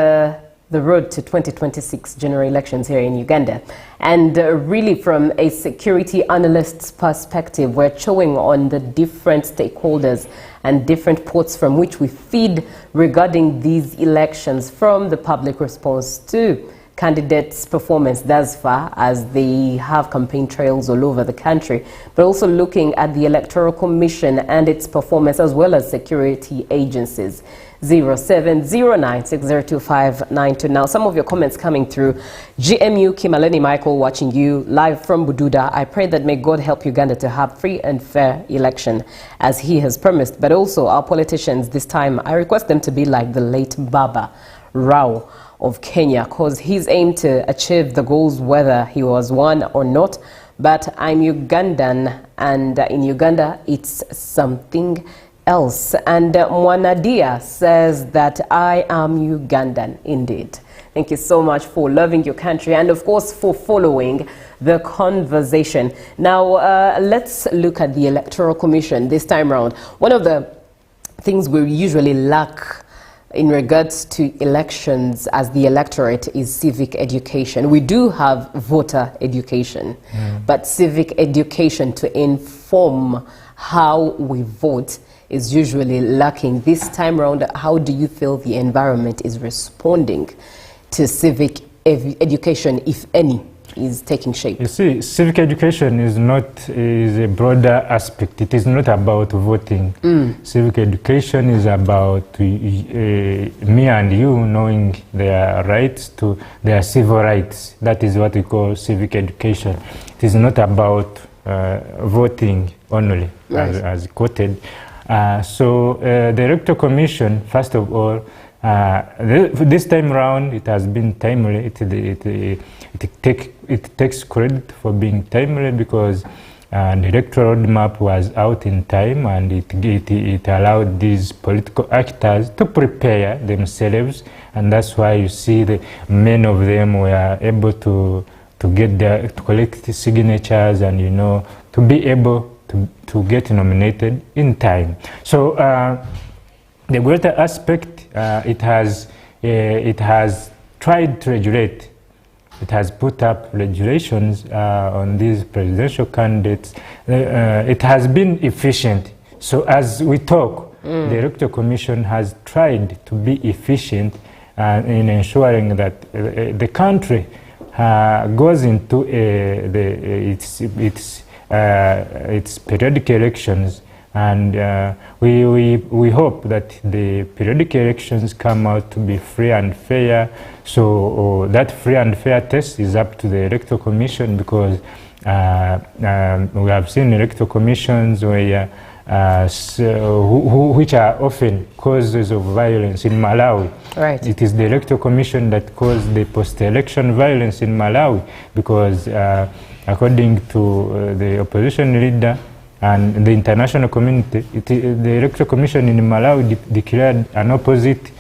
the road to 2026 general elections here in Uganda. And really from a security analyst's perspective, we're chewing on the different stakeholders and different ports from which we feed regarding these elections, from the public response to candidates' performance thus far, as they have campaign trails all over the country, but also looking at the Electoral Commission and its performance, as well as security agencies. 0709602592. Now, some of your comments coming through. GMU Kimaleni Michael, watching you live from Bududa. I pray that may God help Uganda to have free and fair election, as he has promised. But also our politicians this time, I request them to be like the late Baba Rao of Kenya, because he's aimed to achieve the goals whether he was one or not. But I'm Ugandan, and in Uganda it's something else. And Mwanadia says that I am Ugandan indeed. Thank you so much for loving your country, and of course for following the conversation. Now let's look at the Electoral Commission this time around. One of the things we usually lack in regards to elections, as the electorate, is civic education. We do have voter education, but civic education to inform how we vote is usually lacking. This time around, how do you feel the environment is responding to civic education, if any, is taking shape? You see, civic education is a broader aspect. It is not about voting. Civic education is about me and you knowing their rights, to their civil rights. That is what we call civic education. It is not about voting only, right, as quoted. So the Electoral Commission, first of all, this time around, it has been timely. It takes credit for being timely, because the electoral roadmap was out in time, and it allowed these political actors to prepare themselves, and that's why you see many of them were able to collect signatures, and to be able to get nominated in time. So the greater aspect, it has tried to regulate. It has put up regulations on these presidential candidates. It has been efficient. So as we talk, the Electoral Commission has tried to be efficient in ensuring that the country goes into its periodic elections, and we hope that the periodic elections come out to be free and fair. So that free and fair test is up to the Electoral Commission, because we have seen electoral commissions where which are often causes of violence in Malawi. Right. It is the Electoral Commission that caused the post-election violence in Malawi, because according to the opposition leader and the international community, the Electoral Commission in Malawi declared an opposite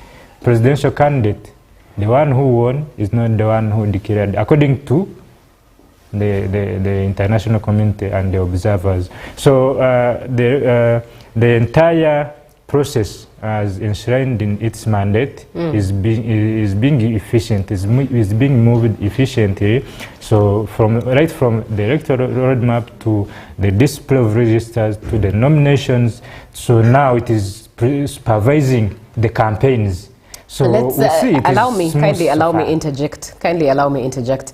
presidential candidate. The one who won is not the one who declared, according to the international community and the observers. So the entire process, as enshrined in its mandate, is being efficient, is being moved efficiently. So right from the electoral roadmap to the display of registers to the nominations, so now it is supervising the campaigns. So let's kindly allow me interject.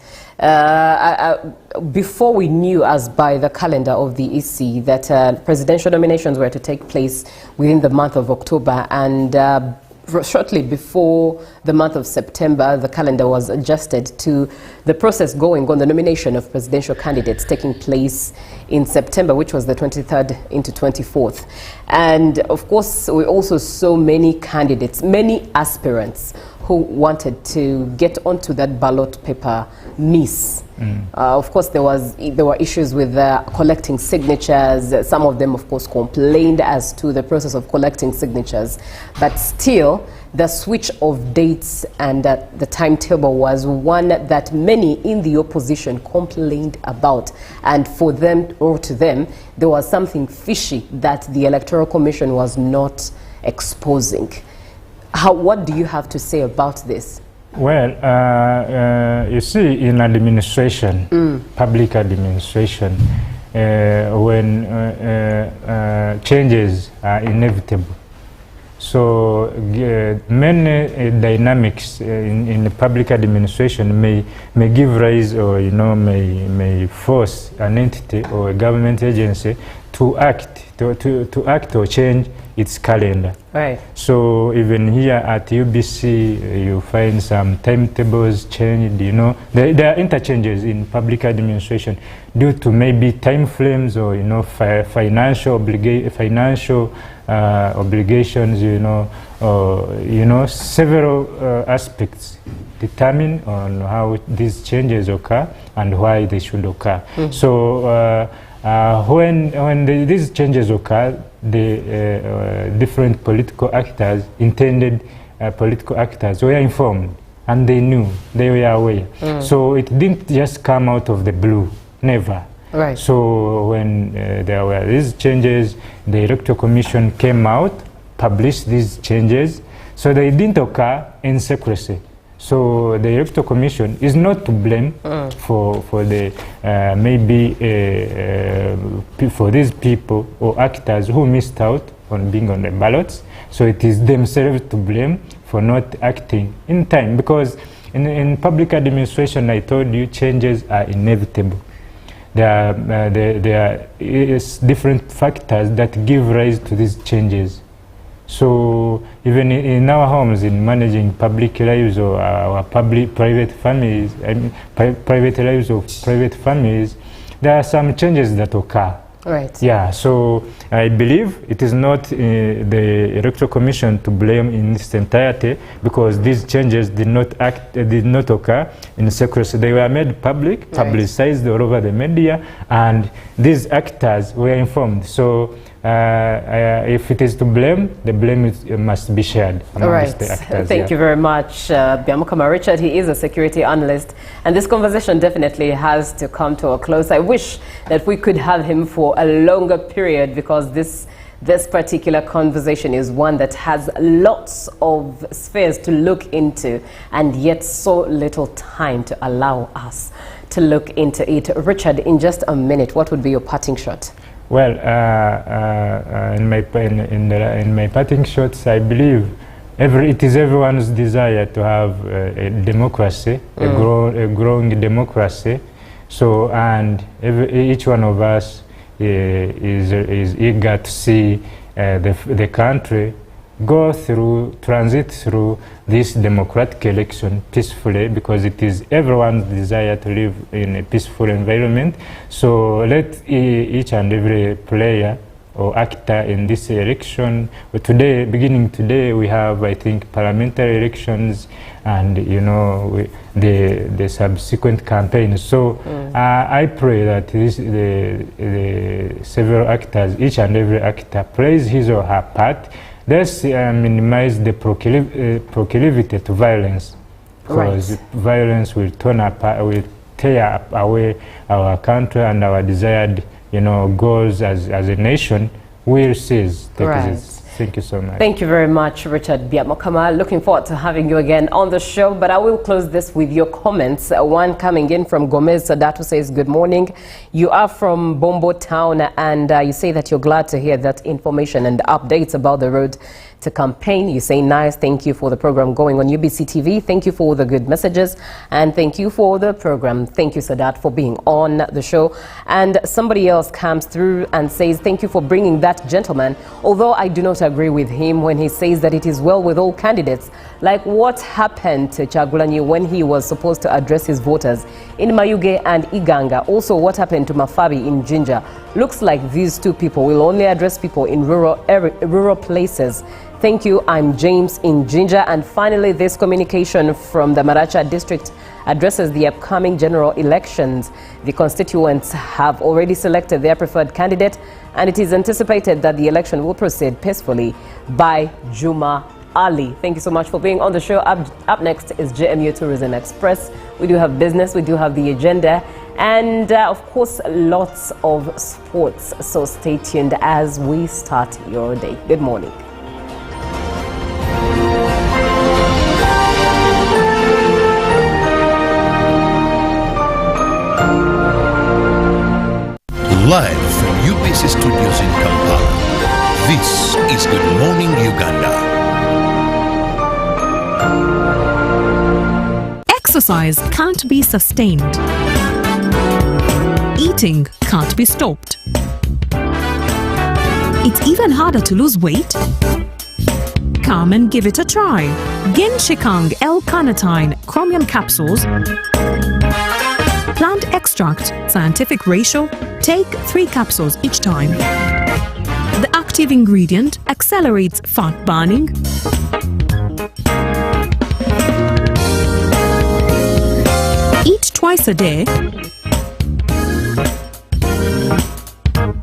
Before we knew, as by the calendar of the EC, that presidential nominations were to take place within the month of October, and shortly before the month of September, the calendar was adjusted to the process going on, the nomination of presidential candidates taking place in September, which was the 23rd into 24th. And of course, we also saw many candidates, many aspirants who wanted to get onto that ballot paper miss. Of course, there were issues with collecting signatures. Some of them, of course, complained as to the process of collecting signatures. But still, the switch of dates and the timetable was one that many in the opposition complained about. And for them, or to them, there was something fishy that the Electoral Commission was not exposing. What do you have to say about this? Well, you see, in administration, public administration, when changes are inevitable, so many dynamics in the public administration may give rise, or may force an entity or a government agency to act or change its calendar. Right. So even here at UBC, you find some timetables changed. There are interchanges in public administration due to maybe time frames, or financial obligations. Several aspects determine on how these changes occur and why they should occur. So when these changes occur, the different political actors, intended political actors, were informed, and they knew, they were aware. So it didn't just come out of the blue, never. Right. So when there were these changes, the Electoral Commission came out, published these changes. So they didn't occur in secrecy. So the Electoral Commission is not to blame for the for these people or actors who missed out on being on the ballots. So it is themselves to blame for not acting in time, because in public administration, I told you, changes are inevitable. There are different factors that give rise to these changes. So even in our homes, in managing public lives or our private families, private lives of private families, there are some changes that occur. Right. Yeah, so I believe it is not the Electoral Commission to blame in its entirety, because these changes did not occur in secrecy. They were made public, publicized all over the media, and these actors were informed. So if it is to blame, the blame must be shared amongst the actors. Thank you very much, Byamukama Richard. He is a security analyst, and this conversation definitely has to come to a close. I wish that we could have him for a longer period, because this particular conversation is one that has lots of spheres to look into, and yet so little time to allow us to look into it. Richard, in just a minute, what would be your parting shot? Well, in my parting shots, I believe it is everyone's desire to have a democracy, a growing democracy. So, and each one of us is eager to see the country transit through this democratic election peacefully, because it is everyone's desire to live in a peaceful environment. So let each and every player or actor in this election, beginning today, we have, I think, parliamentary elections and, the subsequent campaigns. So I pray that the several actors, each and every actor, plays his or her part. Let's minimize the proclivity to violence, because violence will tear away our country, and our desired, goals as a nation will cease. Thank you so much. Thank you very much, Richard Byamukama. Looking forward to having you again on the show, but I will close this with your comments. One coming in from Gomez Sadatu says, good morning. You are from Bombo Town, and you say that you're glad to hear that information and updates about the road to campaign. You say nice. Thank you for the program going on UBC TV. Thank you for the good messages, and thank you for the program. Thank you, Sadat, for being on the show. And somebody else comes through and says, thank you for bringing that gentleman, although I do not agree with him when he says that it is well with all candidates. Like what happened to Chagulanyi when he was supposed to address his voters in Mayuge and Iganga? Also, what happened to Mafabi in Jinja? Looks like these two people will only address people in rural places. Thank you. I'm James in Jinja. And finally, this communication from the Maracha district addresses the upcoming general elections. The constituents have already selected their preferred candidate, and it is anticipated that the election will proceed peacefully by Juma Ali. Thank you so much for being on the show. Up next is JMU Tourism Express. We do have business, we do have the agenda, and of course, lots of sports. So stay tuned as we start your day. Good morning. Live from UBC Studios in Kampala, this is Good Morning Uganda. Exercise can't be sustained. Eating can't be stopped. It's even harder to lose weight. Come and give it a try. Genshikang L-carnitine chromium capsules. Plant extract, scientific ratio, take 3 capsules each time. The active ingredient accelerates fat burning, eat twice a day,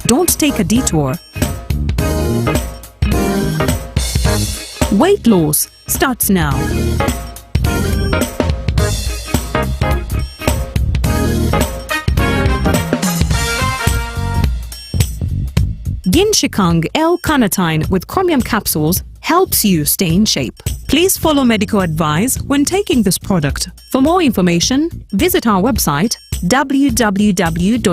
don't take a detour. Weight loss starts now. Ginshik Colchicang L-carnitine with chromium capsules helps you stay in shape. Please follow medical advice when taking this product. For more information, visit our website www.hgo.com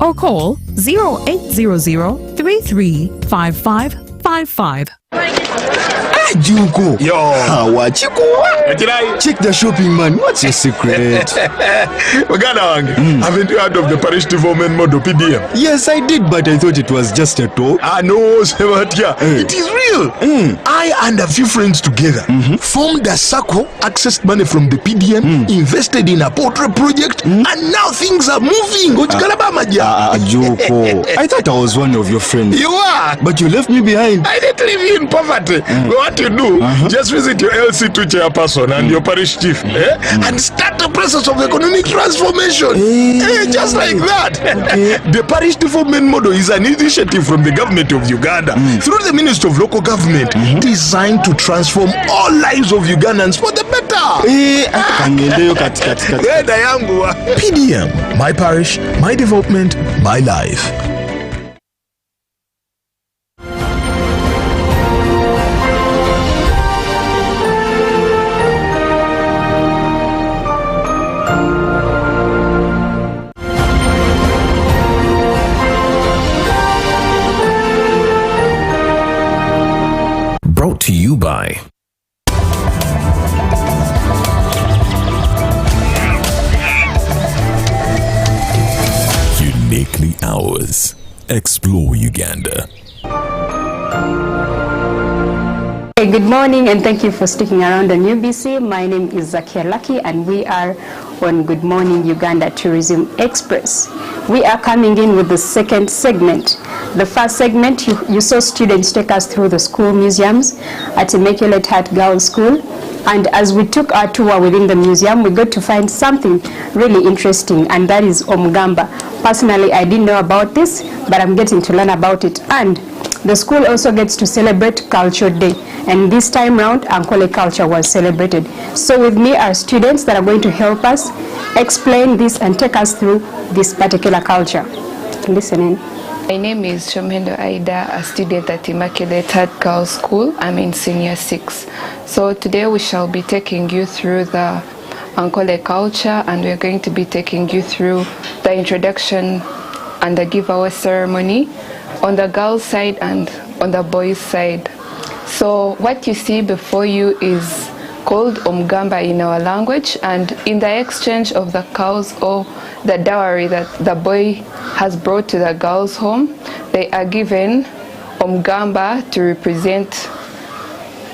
or call 0800 335555. Juko. Yo. Wachikuwa. Check the shopping, man. What's your secret? Uganda wange, haven't you heard of the parish development model PDM? Yes, I did, but I thought it was just a talk. No, Sebatia. It is real. I and a few friends together formed a circle, accessed money from the PDM, invested in a portrait project, and now things are moving. Juko. I thought I was one of your friends. You are. But you left me behind. I didn't leave you in poverty. What you do, just visit your LC2 chairperson and your parish chief and start the process of economic transformation. Just like that. The parish development model is an initiative from the government of Uganda through the Ministry of Local Government designed to transform all lives of Ugandans for the better. PDM, my parish, my development, my life. Brought to you by Uniquely Ours. Explore Uganda. Hey, good morning and thank you for sticking around on UBC. My name is Zakia Lucky and we are on Good Morning Uganda Tourism Express. We are coming in with the second segment. The first segment, you saw students take us through the school museums at Immaculate Heart Girls School. And as we took our tour within the museum, we got to find something really interesting, and that is Omugamba. Personally, I didn't know about this, but I'm getting to learn about it. And the school also gets to celebrate Culture Day. And this time round, Ankole culture was celebrated. So with me are students that are going to help us explain this and take us through this particular culture. Listen in. My name is Shomendo Aida, a student at Immaculate Heart Girls School. I'm in senior 6. So today we shall be taking you through the Ankole culture, and we're going to be taking you through the introduction and the giveaway ceremony on the girls' side and on the boys' side. So what you see before you is called Omugamba in our language, and in the exchange of the cows or the dowry that the boy has brought to the girls' home, they are given Omugamba to represent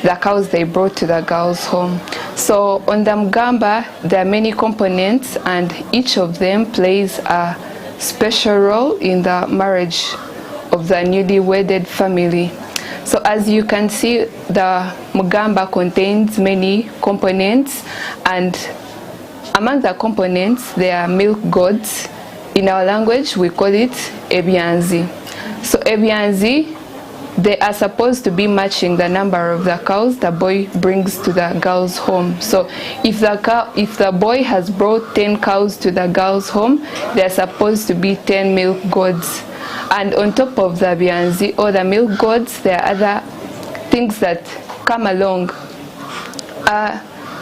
the cows they brought to the girls' home. So on the Omugamba, there are many components, and each of them plays a special role in the marriage of the newly wedded family. So as you can see, the Mugamba contains many components, and among the components there are milk gods. In our language we call it ebyanzi. So ebyanzi, they are supposed to be matching the number of the cows the boy brings to the girl's home. So if the boy has brought 10 cows to the girl's home, they are supposed to be 10 milk gods. And on top of the byanzi or the milk gods, there are other things that come along.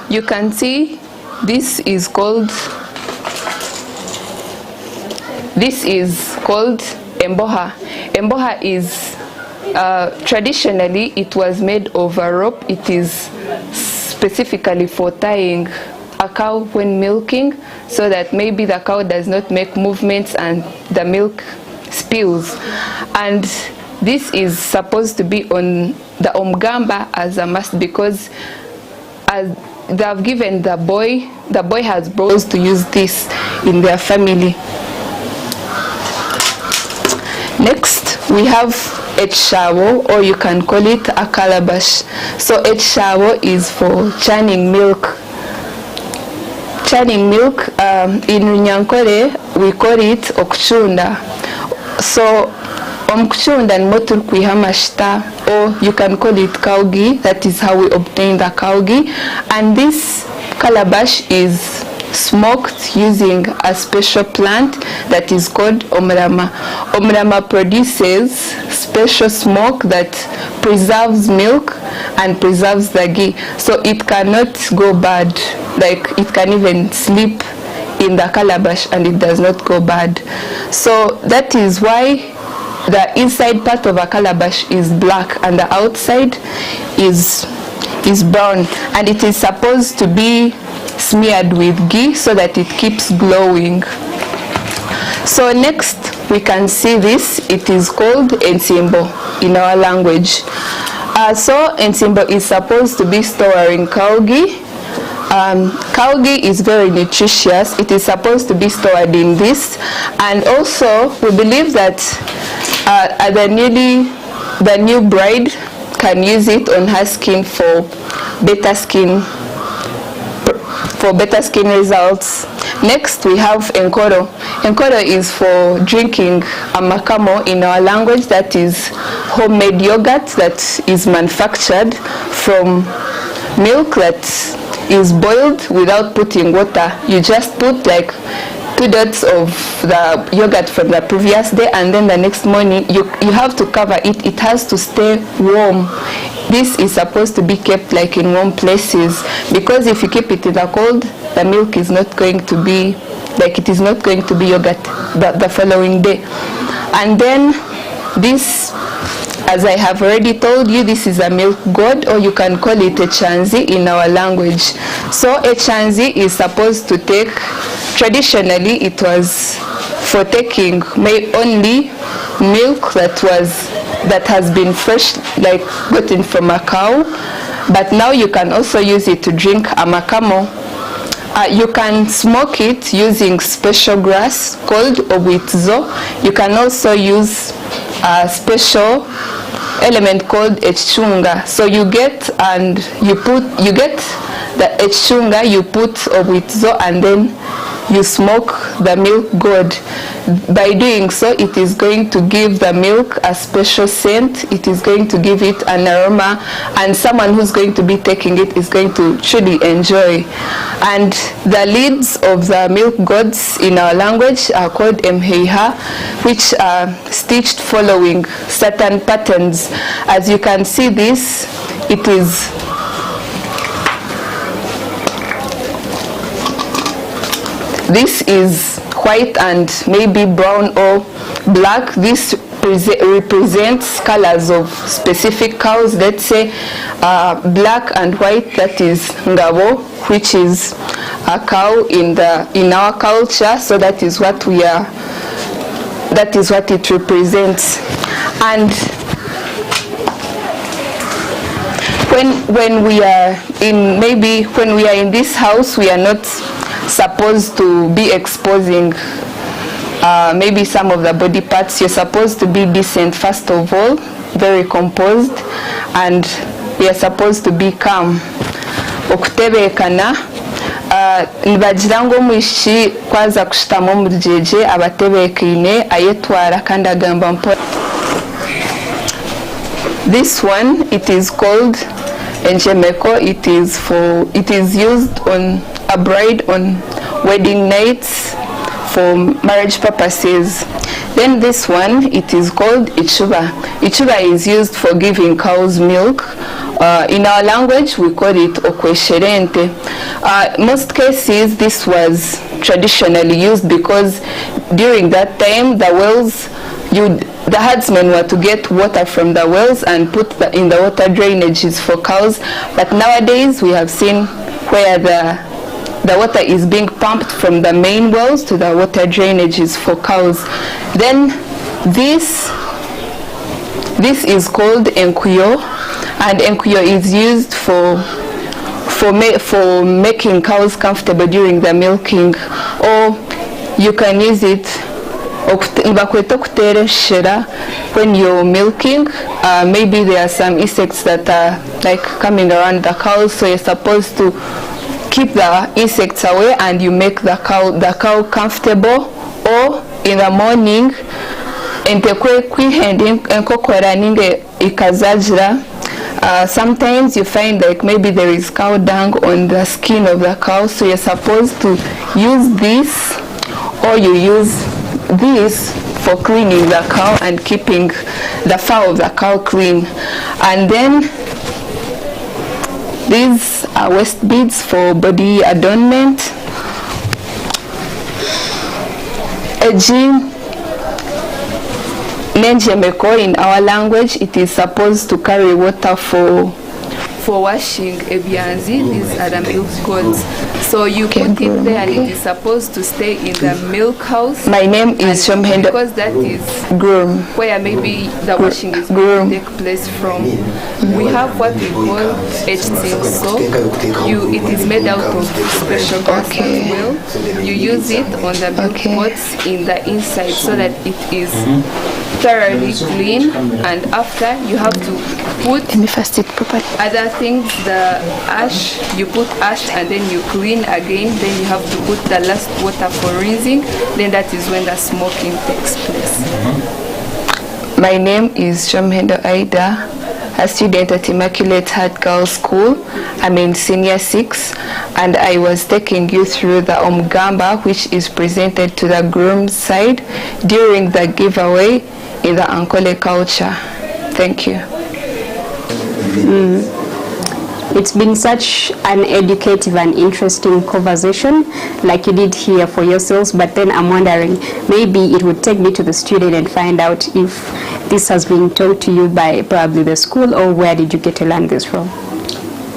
You can see this is called emboha. Emboha is traditionally it was made of a rope. It is specifically for tying a cow when milking, so that maybe the cow does not make movements and the milk spills. And this is supposed to be on the Omugamba as a must, because as they have given the boy has brought to use this in their family. Next we have etshawo, or you can call it a calabash. So etshawo is for churning milk. Churning milk, in Runyankore we call it okuchunda. So omkuchunda nimo turi kwiha amashita, or you can call it kawugi. That is how we obtain the kawugi. And this calabash is smoked using a special plant that is called omrama. Omrama produces special smoke that preserves milk and preserves the ghee, so it cannot go bad. Like, it can even sleep in the calabash and it does not go bad. So that is why the inside part of a calabash is black and the outside is brown, and it is supposed to be smeared with ghee so that it keeps glowing. So next we can see this. It is called ensimbo in our language. So ensimbo is supposed to be storing cow ghee. Cow ghee is very nutritious. It is supposed to be stored in this, and also we believe that the new bride can use it on her skin for better skin results. Next we have enkoro. Enkoro is for drinking amakamo in our language. That is homemade yogurt that is manufactured from milk that is boiled without putting water. You just put like 2 dots of the yogurt from the previous day, and then the next morning you have to cover it. It has to stay warm. This is supposed to be kept like in warm places, because if you keep it in the cold, the milk is not going to be like, it is not going to be yogurt the following day. And then this, as I have already told you, this is a milk god, or you can call it a chanzi in our language. So a chanzi is supposed to take, traditionally it was for taking only milk that has been fresh, like gotten from a cow, but now you can also use it to drink amakamo. You can smoke it using special grass called obwitzo. You can also use a special element called echunga. So you get the echunga, you put obwitzo, and then you smoke the milk god. By doing so, it is going to give the milk a special scent. It is going to give it an aroma, and someone who's going to be taking it is going to truly enjoy. And the leads of the milk gods in our language are called emheiha, which are stitched following certain patterns. As you can see, this is white and maybe brown or black. This represents colors of specific cows. Let's say black and white, that is ngabo, which is a cow in our culture. So that is what it represents. And when we are in this house, we are not supposed to be exposing maybe some of the body parts. You're supposed to be decent first of all, very composed, and we are supposed to be calm. Okutebekana nibagira ngo mwishi kwaza kushitamo mujeje abatebekine ayetwara kandi agamba mpo. This one, it is called enjemeko. It is used on a bride on wedding nights for marriage purposes. Then this one, it is called ichuba. Ichuba is used for giving cows milk. In our language, we call it okwesherente. Most cases, this was traditionally used because during that time, the wells, the herdsmen were to get water from the wells and put in the water drainages for cows. But nowadays, we have seen where the water is being pumped from the main wells to the water drainages for cows. Then this is called enkuyo, and enkuyo is used for making cows comfortable during the milking, or you can use it when you're milking. Maybe there are some insects that are like coming around the cows, so you're supposed to keep the insects away and you make the cow comfortable. Or in the morning, entekwe kwihende enkokora ninge ikazajira Sometimes you find like maybe there is cow dung on the skin of the cow, so you're supposed to use this, or you use this for cleaning the cow and keeping the fur of the cow clean. And then these are waist beads for body adornment. Ejin Nenjemeko in our language, it is supposed to carry water for washing ebyanzi. These are the milk goats. So you put it there and it is supposed to stay in the milk house. My name is Shomhendo. Because that is groom, where maybe the washing is going to take place from. We have what we call HT. So it is made out of special grass as well. You use it on the milk goats in the inside so that it is thoroughly clean, and after you have to put other things, the ash, you put ash and then you clean again, then you have to put the last water for rinsing, then that is when the smoking takes place. My name is Shomhendo Aida, a student at Immaculate Heart Girls School. I'm in senior 6, and I was taking you through the omgamba, which is presented to the groom's side during the giveaway in the Ankole culture. Thank you. It's been such an educative and interesting conversation, like you did here for yourselves, but then I'm wondering, maybe it would take me to the student and find out if this has been taught to you by probably the school, or where did you get to learn this from?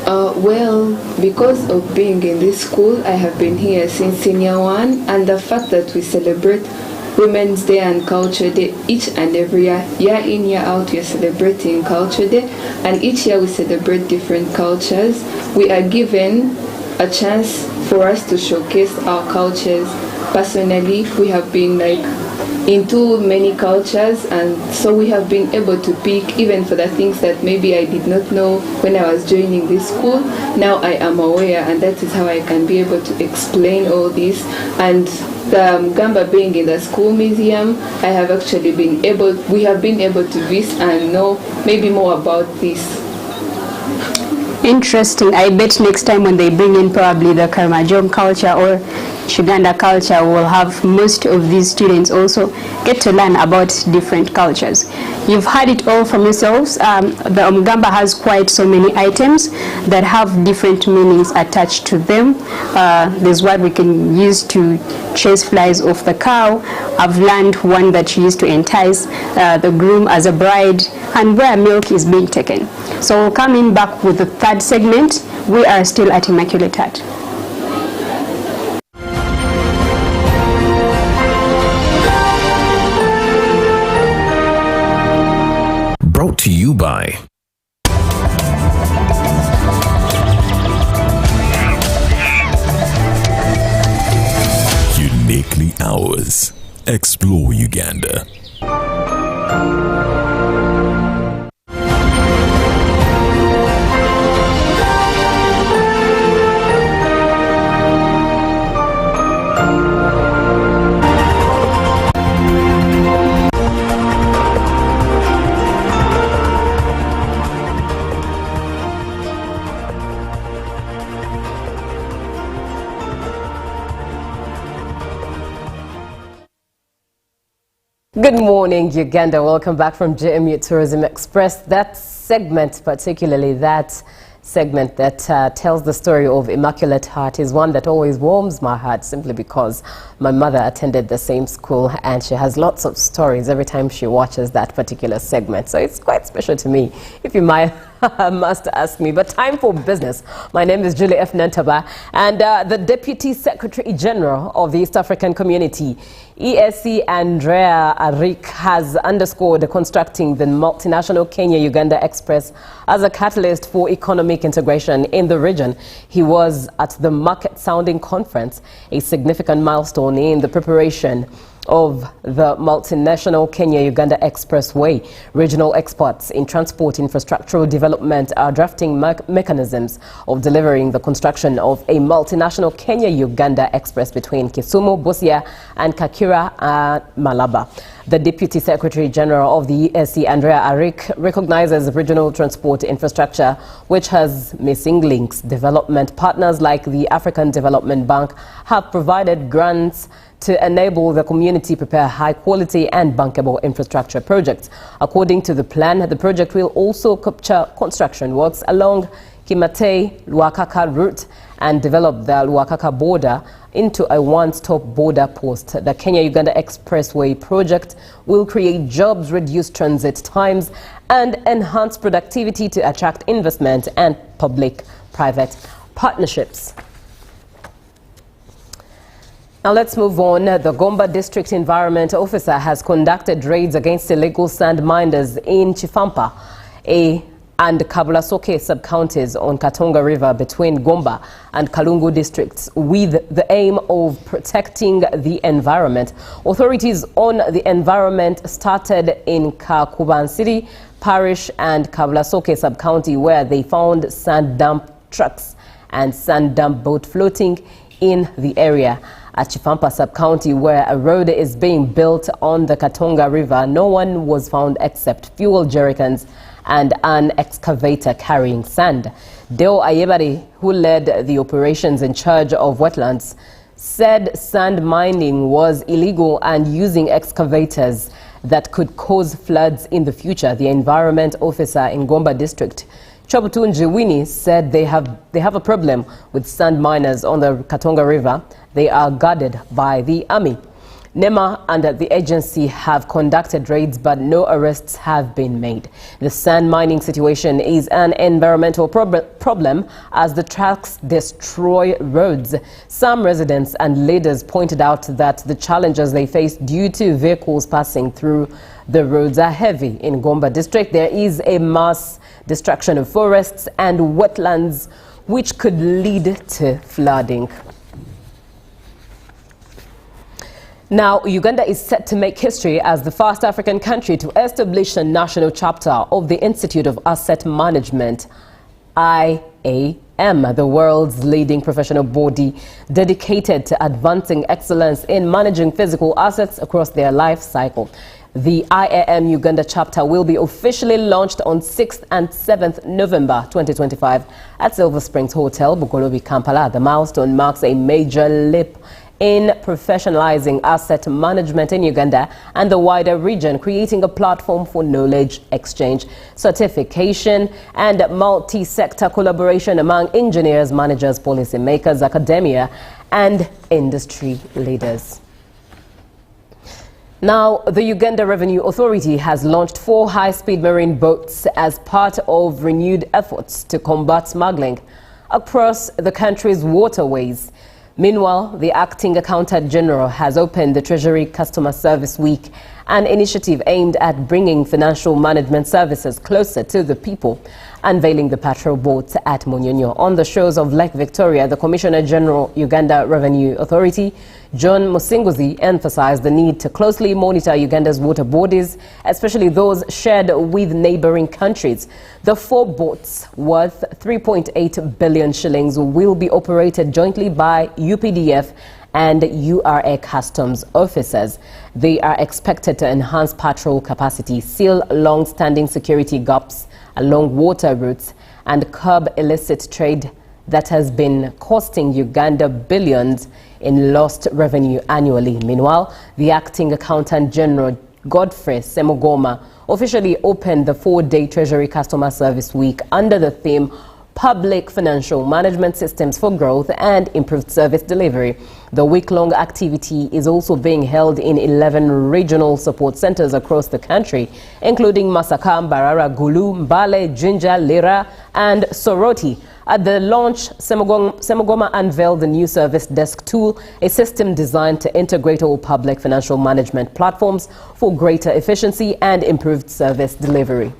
Well, because of being in this school, I have been here since senior 1, and the fact that we celebrate Women's Day and Culture Day each and every year, year in, year out, we are celebrating Culture Day, and each year we celebrate different cultures. We are given a chance for us to showcase our cultures. Personally, we have been into many cultures, and so we have been able to pick, even for the things that maybe I did not know when I was joining this school. Now I am aware, and that is how I can be able to explain all this. And the Gamba being in the school museum, we have been able to visit and know maybe more about this. Interesting. I bet next time when they bring in probably the Karamajong culture or Uganda culture, we'll have most of these students also get to learn about different cultures. You've heard it all from yourselves. The Omgamba has quite so many items that have different meanings attached to them. There's what we can use to chase flies off the cow. I've learned one that you use to entice the groom as a bride, and where milk is being taken. So coming back with the third segment, we are still at Immaculate Heart. Brought to you by Uniquely Ours. Explore Uganda. Good morning, Uganda. Welcome back from JMU Tourism Express. That segment, particularly that segment that tells the story of Immaculate Heart, is one that always warms my heart, simply because my mother attended the same school and she has lots of stories every time she watches that particular segment. So it's quite special to me, if you might must ask me. But time for business. My name is Julie F. Nantaba, and the Deputy Secretary General of the East African Community, ESC Andrea Arik, has underscored constructing the multinational Kenya-Uganda Express as a catalyst for economic integration in the region. He was at the Market Sounding Conference, a significant milestone in the preparation of the multinational Kenya-Uganda Expressway. Regional experts in transport infrastructural development are drafting mechanisms of delivering the construction of a multinational Kenya-Uganda Express between Kisumu, Busia and Kakira and Malaba. The Deputy Secretary General of the ESC, Andrea Arik, recognizes regional transport infrastructure which has missing links. Development partners like the African Development Bank have provided grants to enable the community prepare high-quality and bankable infrastructure projects. According to the plan, the project will also capture construction works along Kimatei-Luakaka route and develop the Luakaka border into a one-stop border post. The Kenya-Uganda Expressway project will create jobs, reduce transit times, and enhance productivity to attract investment and public-private partnerships. Now let's move on. The Gomba District Environment Officer has conducted raids against illegal sand miners in Chifampa and Kabulasoke sub-counties on Katonga River between Gomba and Kalungu districts with the aim of protecting the environment. Authorities on the environment started in Kakuban City Parish and Kabulasoke sub-county, where they found sand dump trucks and sand dump boat floating in the area. At Chifampa sub-county, where a road is being built on the Katonga River, no one was found except fuel jerrycans and an excavator carrying sand. Deo Ayebari, who led the operations in charge of wetlands, said sand mining was illegal and using excavators that could cause floods in the future. The environment officer in Gomba district, Chobutunji Winnie, said they have a problem with sand miners on the Katonga River. They are guarded by the army. NEMA and the agency have conducted raids, but no arrests have been made. The sand mining situation is an environmental problem as the trucks destroy roads. Some residents and leaders pointed out that the challenges they face due to vehicles passing through the roads are heavy. In Gomba district, there is a mass destruction of forests and wetlands, which could lead to flooding. Now, Uganda is set to make history as the first African country to establish a national chapter of the Institute of Asset Management, IAM, the world's leading professional body dedicated to advancing excellence in managing physical assets across their life cycle. The IAM Uganda chapter will be officially launched on 6th and 7th November 2025 at Silver Springs Hotel, Bugolobi, Kampala. The milestone marks a major leap in professionalizing asset management in Uganda and the wider region, creating a platform for knowledge exchange, certification, and multi-sector collaboration among engineers, managers, policymakers, academia, and industry leaders. Now, the Uganda Revenue Authority has launched 4 high-speed marine boats as part of renewed efforts to combat smuggling across the country's waterways. Meanwhile, the Acting Accountant General has opened the Treasury Customer Service Week, an initiative aimed at bringing financial management services closer to the people, unveiling the patrol boats at Munyonyo. On the shores of Lake Victoria, the Commissioner General, Uganda Revenue Authority, John Musinguzi, emphasized the need to closely monitor Uganda's water bodies, especially those shared with neighboring countries. The 4 boats worth 3.8 billion shillings will be operated jointly by UPDF and URA customs officers. They are expected to enhance patrol capacity, seal long-standing security gaps along water routes, and curb illicit trade that has been costing Uganda billions in lost revenue annually. Meanwhile, the Acting Accountant General, Godfrey Semogoma, officially opened the 4-day Treasury Customer Service Week under the theme Public Financial Management Systems for Growth and Improved Service Delivery. The week-long activity is also being held in 11 regional support centers across the country, including Masaka, Mbarara, Gulu, Mbale, Jinja, Lira, and Soroti. At the launch, Semogoma unveiled the new Service Desk tool, a system designed to integrate all public financial management platforms for greater efficiency and improved service delivery.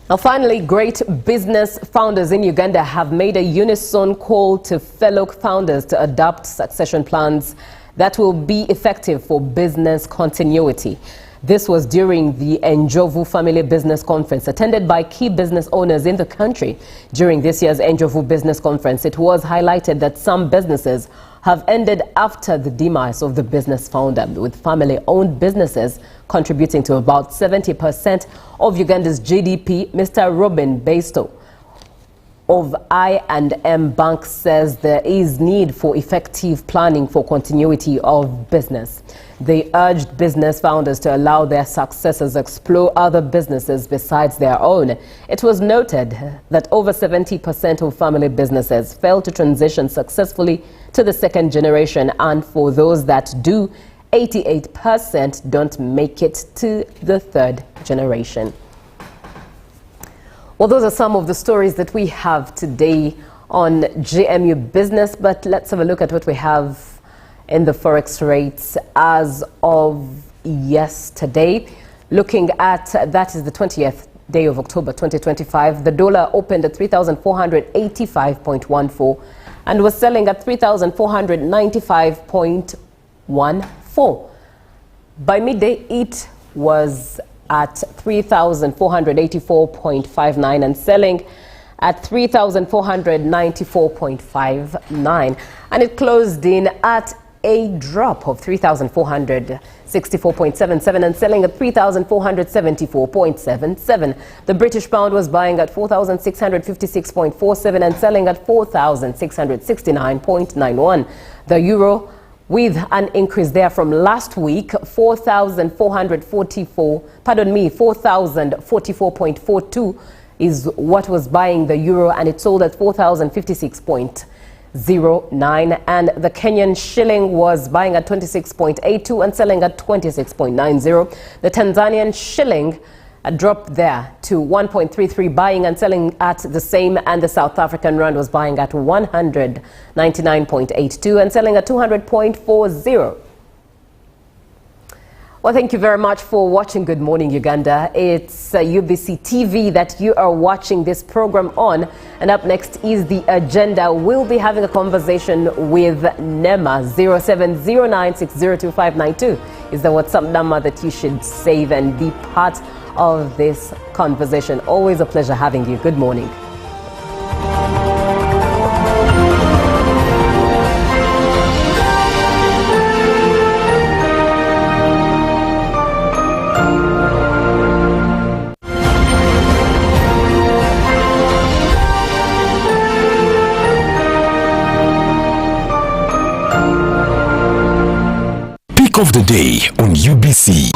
Now, finally, great business founders in Uganda have made a unison call to fellow founders to adopt succession plans that will be effective for business continuity. This was during the Enjovu Family Business Conference, attended by key business owners in the country. During this year's Enjovu Business Conference, it was highlighted that some businesses have ended after the demise of the business founder, with family-owned businesses contributing to about 70% of Uganda's GDP. Mr. Robin Baisto of I&M Bank says there is need for effective planning for continuity of business. They urged business founders to allow their successors explore other businesses besides their own. It was noted that over 70% of family businesses fail to transition successfully to the second generation, and for those that do, 88% don't make it to the third generation. Well, those are some of the stories that we have today on GMU Business, but let's have a look at what we have in the forex rates as of yesterday. Looking at, that is the 20th day of October 2025, the dollar opened at 3,485.14 and was selling at 3,495.14. By midday, it was at 3,484.59 and selling at 3,494.59, and it closed in at a drop of 3,464.77 and selling at 3,474.77. The British pound was buying at 4,656.47 and selling at 4,669.91. The euro, with an increase there from last week, 4,044.42 is what was buying the euro, and it sold at 4,056.09, and the Kenyan shilling was buying at 26.82 and selling at 26.90. The Tanzanian shilling dropped there to 1.33, buying and selling at the same, and the South African rand was buying at 199.82 and selling at 200.40. Well, thank you very much for watching Good Morning Uganda. It's UBC TV that you are watching this program on. And up next is the agenda. We'll be having a conversation with NEMA. 0709602592 is the WhatsApp number that you should save and be part of this conversation. Always a pleasure having you. Good morning. Of the day on UBC.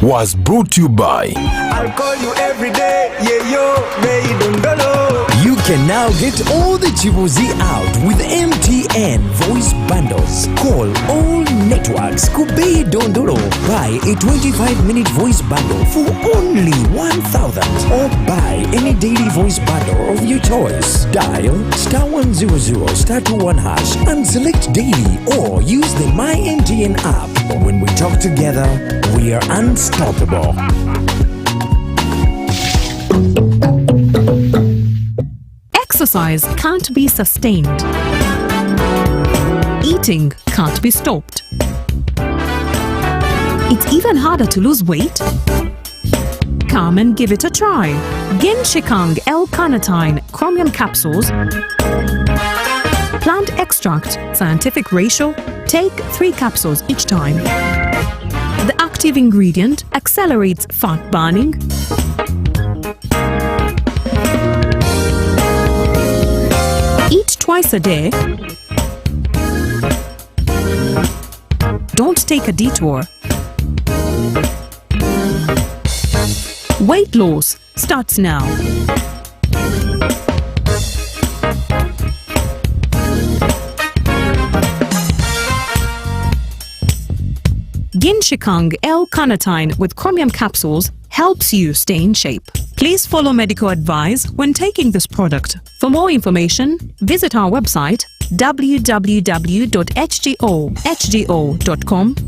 Was brought to you by I'll call you every day, yeah yo, Beidondolo. You can now get all the Chibuzi out with MTN voice bundles. Call all networks Kubei Dondoro. Buy a 25-minute voice bundle for only 1,000, or buy any daily voice bundle of your choice. Dial *100 *21# and select daily, or use the My MTN app. When we talk together, we are unstoppable. Exercise can't be sustained. Eating can't be stopped. It's even harder to lose weight. Come and give it a try. Genshikang L-carnitine chromium capsules, plant extract, scientific ratio, take 3 capsules each time. The active ingredient accelerates fat burning, eat twice a day. Don't take a detour. Weight loss starts now. Genshikang L-carnitine with chromium capsules helps you stay in shape. Please follow medical advice when taking this product. For more information, visit our website www.hgo.com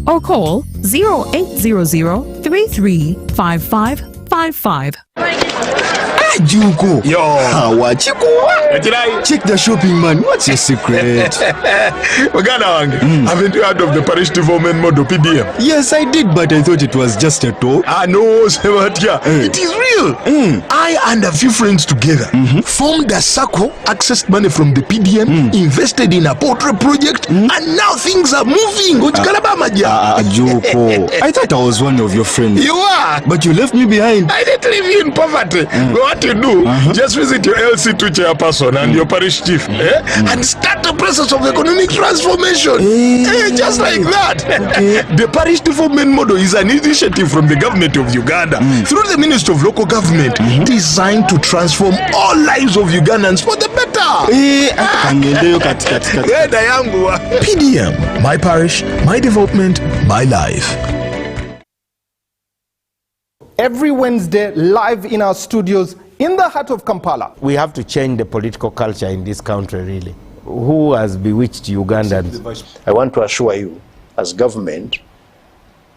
or call 0800 335555. Juko. Yo. Wachikuwa. Check the shopping, man. What's your secret? Uganda wange. Haven't you heard of the parish development model PDM? Yes, I did, but I thought it was just a talk. No, Sebatia. It is real. I and a few friends together formed a circle, accessed money from the PDM, invested in a poultry project, and now things are moving. Juko. I thought I was one of your friends. You are. But you left me behind. I didn't leave you in poverty. What you do, just visit your LC2 chairperson and your parish chief and start the process of economic transformation. Just like that. The parish development model is an initiative from the government of Uganda through the Ministry of Local Government designed to transform all lives of Ugandans for the better. PDM, my parish, my development, my life. Every Wednesday, live in our studios in the heart of Kampala. We have to change the political culture in this country, really. Who has bewitched Ugandans? I want to assure you, as government,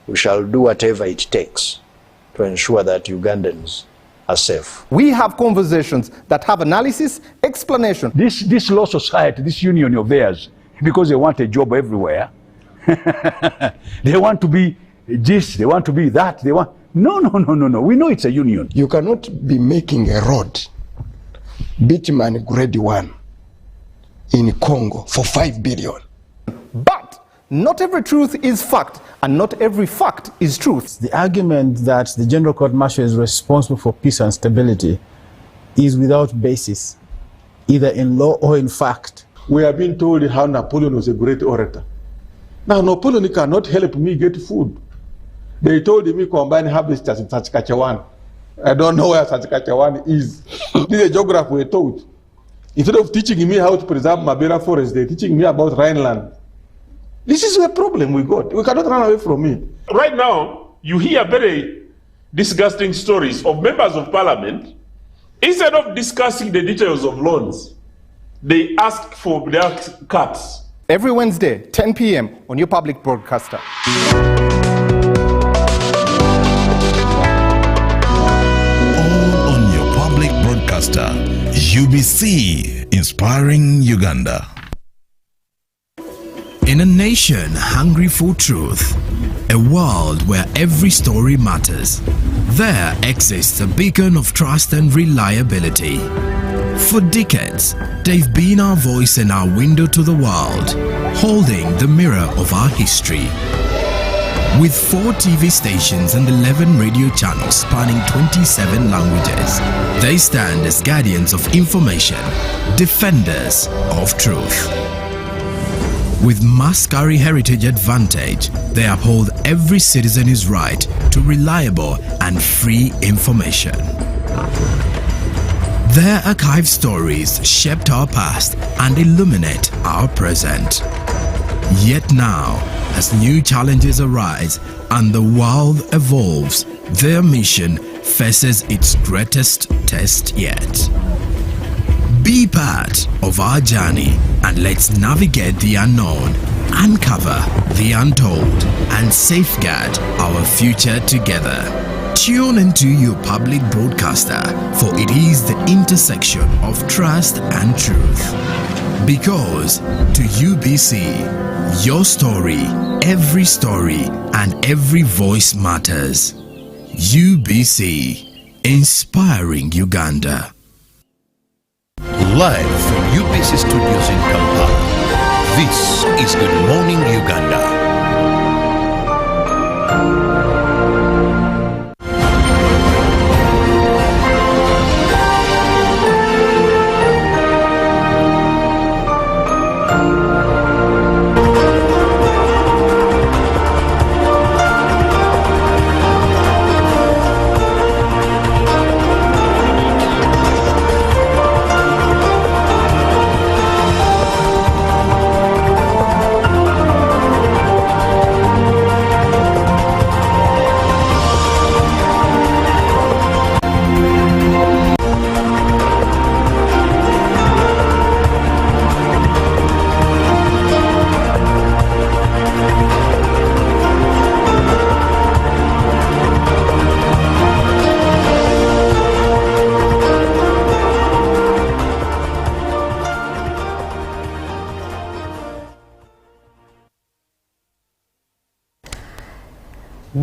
we shall do whatever it takes to ensure that Ugandans are safe. We have conversations that have analysis, explanation. This law society, this union of theirs, because they want a job everywhere, they want to be this, they want to be that, they want... No. We know it's a union. You cannot be making a road, bitumen grade 1, in Congo for 5 billion. But not every truth is fact, and not every fact is truth. The argument that the General Court Martial is responsible for peace and stability is without basis, either in law or in fact. We have been told how Napoleon was a great orator. Now, Napoleon cannot help me get food. They told me combine harvesters in Saskatchewan. I don't know where Saskatchewan is. This is a geography we're taught. Instead of teaching me how to preserve Mabera forest, they're teaching me about Rhineland. This is a problem we got. We cannot run away from it. Right now, you hear very disgusting stories of members of parliament. Instead of discussing the details of loans, they ask for their cuts. Every Wednesday, 10 p.m. on your public broadcaster. Broadcaster, UBC, inspiring Uganda. In a nation hungry for truth, a world where every story matters, there exists a beacon of trust and reliability. For decades, they've been our voice and our window to the world, holding the mirror of our history. With 4 TV stations and 11 radio channels spanning 27 languages, they stand as guardians of information, defenders of truth. With Mascari Heritage Advantage, they uphold every citizen's right to reliable and free information. Their archive stories shaped our past and illuminate our present. Yet now, as new challenges arise and the world evolves, their mission faces its greatest test yet. Be part of our journey and let's navigate the unknown, uncover the untold, and safeguard our future together. Tune into your public broadcaster, for it is the intersection of trust and truth. Because to UBC, your story, and every voice matters. UBC, inspiring Uganda. Live from UBC Studios in Kampala, this is Good Morning Uganda.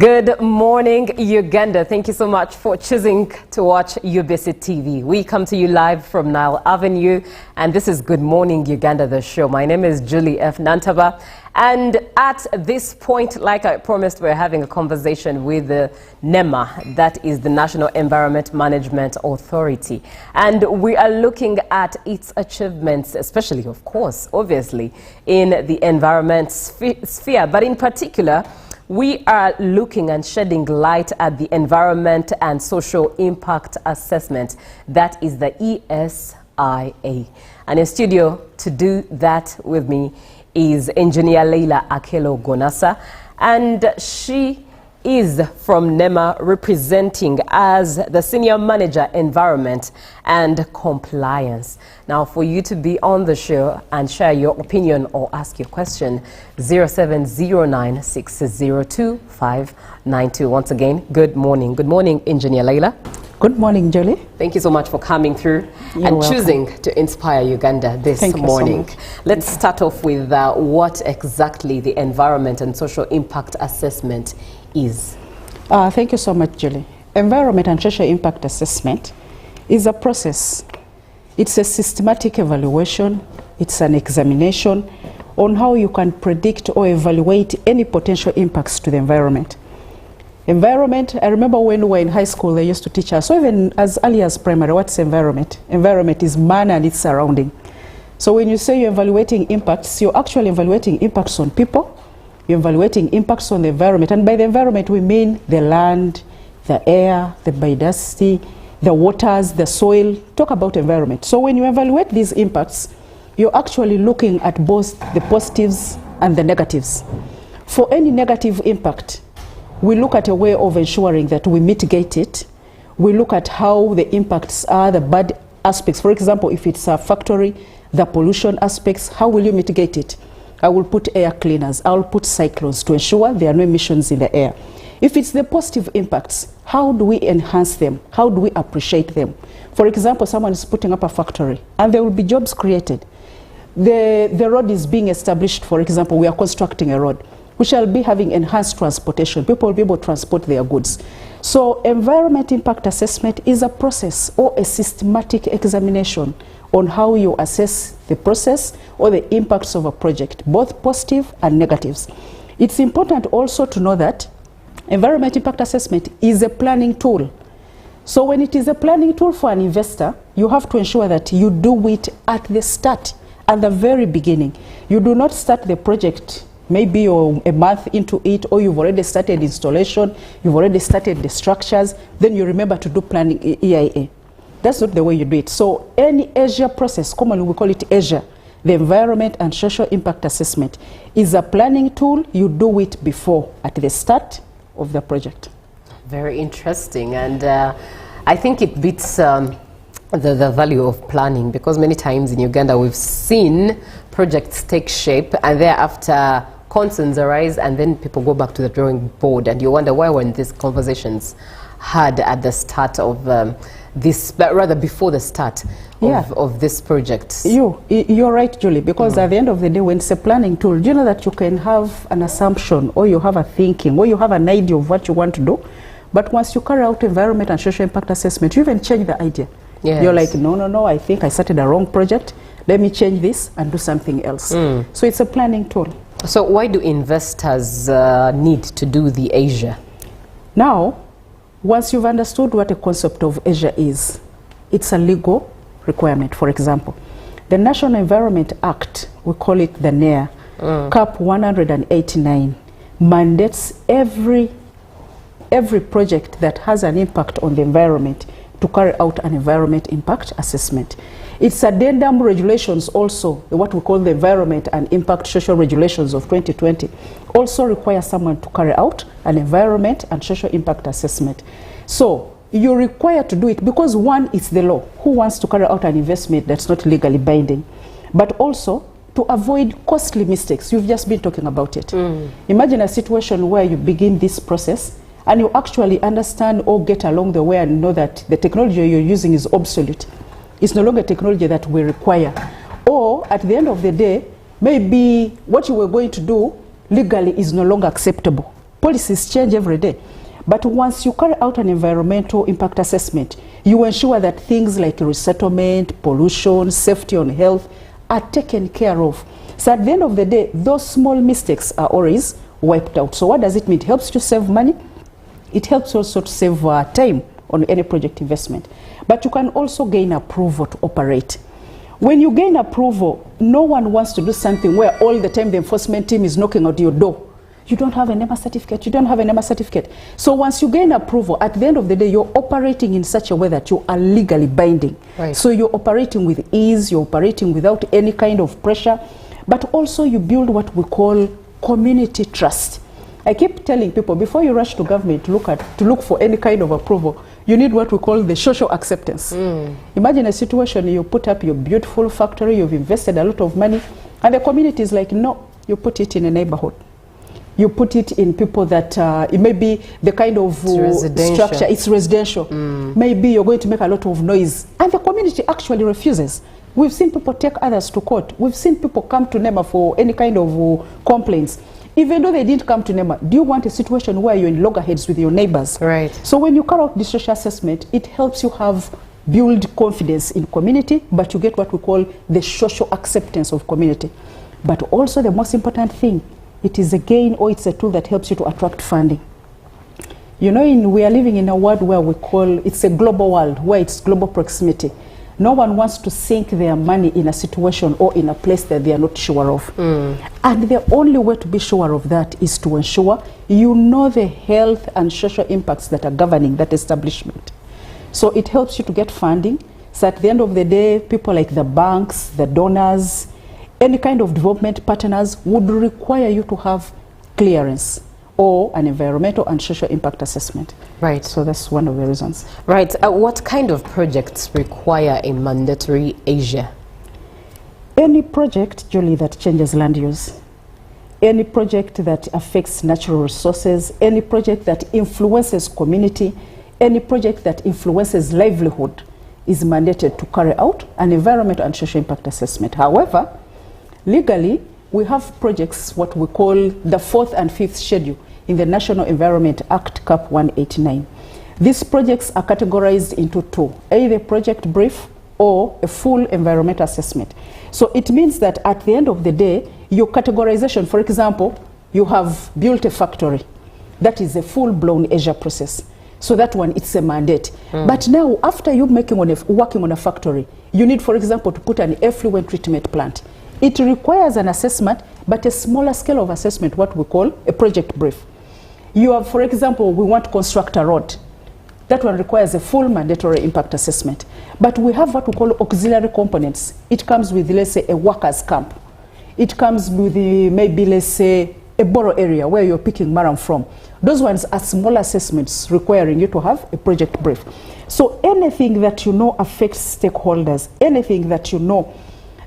Good morning, Uganda. Thank you so much for choosing to watch UBC TV. We come to you live from Nile Avenue, and this is Good Morning Uganda, the show. My name is Julie F. Nantaba, and at this point, like I promised, we're having a conversation with the NEMA, that is the National Environment Management Authority. And we are looking at its achievements, especially, of course, obviously, in the environment sphere, but in particular, we are looking and shedding light at the Environment and Social Impact Assessment. That is the ESIA. And in studio to do that with me is Engineer Leila Akelo Gonasa. And she is from NEMA, representing as the Senior Manager, Environment and Compliance. Now, for you to be on the show and share your opinion or ask your question, 0709-602-592. Once again, good morning. Good morning, Engineer Leila. Good morning, Julie. Thank you so much for coming through You're welcome. Choosing to inspire Uganda this morning. So Let's start off with what exactly the Environment and Social Impact Assessment is. Thank you so much, Julie. Environment and Social Impact Assessment is a process. It's a systematic evaluation. It's an examination on how you can predict or evaluate any potential impacts to the environment. Environment, I remember when we were in high school, they used to teach us, so even as early as primary, what's environment? Environment is man and its surrounding. So when you say you're evaluating impacts, you're actually evaluating impacts on people, you're evaluating impacts on the environment. And by the environment, we mean the land, the air, the biodiversity, the waters, the soil. Talk about environment. So when you evaluate these impacts, you're actually looking at both the positives and the negatives. For any negative impact, we look at a way of ensuring that we mitigate it. We look at how the impacts are, the bad aspects. For example, if it's a factory, the pollution aspects, how will you mitigate it? I will put air cleaners, I will put cyclones to ensure there are no emissions in the air. If it's the positive impacts, how do we enhance them? How do we appreciate them? For example, someone is putting up a factory and there will be jobs created. The road is being established, for example, we are constructing a road. We shall be having enhanced transportation. People will be able to transport their goods. So environment impact assessment is a process or a systematic examination on how you assess the process or the impacts of a project, both positive and negatives. It's important also to know that environment impact assessment is a planning tool. So when it is a planning tool for an investor, you have to ensure that you do it at the start, at the very beginning. You do not start the project maybe you're a month into it, or you've already started installation, you've already started the structures, then you remember to do planning EIA. That's not the way you do it. So any Asia process, commonly we call it Asia, the Environment and Social Impact Assessment, is a planning tool. You do it before, at the start of the project. Very interesting, and I think it beats the value of planning, because many times in Uganda we've seen projects take shape and thereafter concerns arise, and then people go back to the drawing board and you wonder why weren't these conversations had at the start of this, but rather before the start of this project. You're right, Julie, because at the end of the day, when it's a planning tool, you know that you can have an assumption, or you have a thinking, or you have an idea of what you want to do, but once you carry out environment and social impact assessment, you even change the idea. Yes. You're like, no, I think I started a wrong project, let me change this and do something else. So it's a planning tool. So why do investors need to do the Asia? Now, once you've understood what a concept of Asia is, it's a legal requirement. For example, the National Environment Act, we call it the NEA, Cap 189, mandates every project that has an impact on the environment to carry out an environment impact assessment. Its addendum regulations also, what we call the Environment and Impact Social Regulations of 2020, also require someone to carry out an environment and social impact assessment. So you're required to do it because, one, it's the law. Who wants to carry out an investment that's not legally binding? But also to avoid costly mistakes. You've just been talking about it. Imagine a situation where you begin this process and you actually understand or get along the way and know that the technology you're using is obsolete. It's no longer technology that we require. Or at the end of the day, maybe what you were going to do legally is no longer acceptable. Policies change every day. But once you carry out an environmental impact assessment, you ensure that things like resettlement, pollution, safety on health are taken care of. So at the end of the day, those small mistakes are always wiped out. So what does it mean? It helps to save money. It helps also to save time on any project investment. But you can also gain approval to operate. When you gain approval, no one wants to do something where all the time the enforcement team is knocking at your door. You don't have a NEMA certificate, you don't have a NEMA certificate. So once you gain approval, at the end of the day, you're operating in such a way that you are legally binding. Right. So you're operating with ease, you're operating without any kind of pressure, but also you build what we call community trust. I keep telling people, before you rush to government to look for any kind of approval, you need what we call the social acceptance. Imagine a situation, you put up your beautiful factory, you've invested a lot of money, and the community is like, no, you put it in a neighborhood. You put it in people that it may be the kind of structure, it's residential. Maybe you're going to make a lot of noise. And the community actually refuses. We've seen people take others to court. We've seen people come to NEMA for any kind of complaints. Even though they didn't come to NEMA, do you want a situation where you're in loggerheads with your neighbors? Right. So when you carry out the social assessment, it helps you build confidence in community, but you get what we call the social acceptance of community. But also the most important thing, it is it's a tool that helps you to attract funding. You know, we are living in a world where it's a global world, where it's global proximity. No one wants to sink their money in a situation or in a place that they are not sure of. And the only way to be sure of that is to ensure you know the health and social impacts that are governing that establishment. So it helps you to get funding. So at the end of the day, people like the banks, the donors, any kind of development partners would require you to have clearance or an environmental and social impact assessment. Right. So that's one of the reasons. Right. What kind of projects require a mandatory ASIA? Any project, Julie, that changes land use, any project that affects natural resources, any project that influences community, any project that influences livelihood is mandated to carry out an environmental and social impact assessment. However, legally, we have projects, what we call the 4th and 5th schedule in the National Environment Act, Cap 189. These projects are categorized into two, either a project brief or a full environmental assessment. So it means that at the end of the day, your categorization, for example, you have built a factory. That is a full-blown ASIA process. So that one, it's a mandate. But now, after you working on a factory, you need, for example, to put an effluent treatment plant. It requires an assessment, but a smaller scale of assessment, what we call a project brief. You have, for example, we want to construct a road. That one requires a full mandatory impact assessment. But we have what we call auxiliary components. It comes with, let's say, a workers' camp. It comes with maybe, let's say, a borough area where you're picking maram from. Those ones are small assessments requiring you to have a project brief. So anything that you know affects stakeholders, anything that you know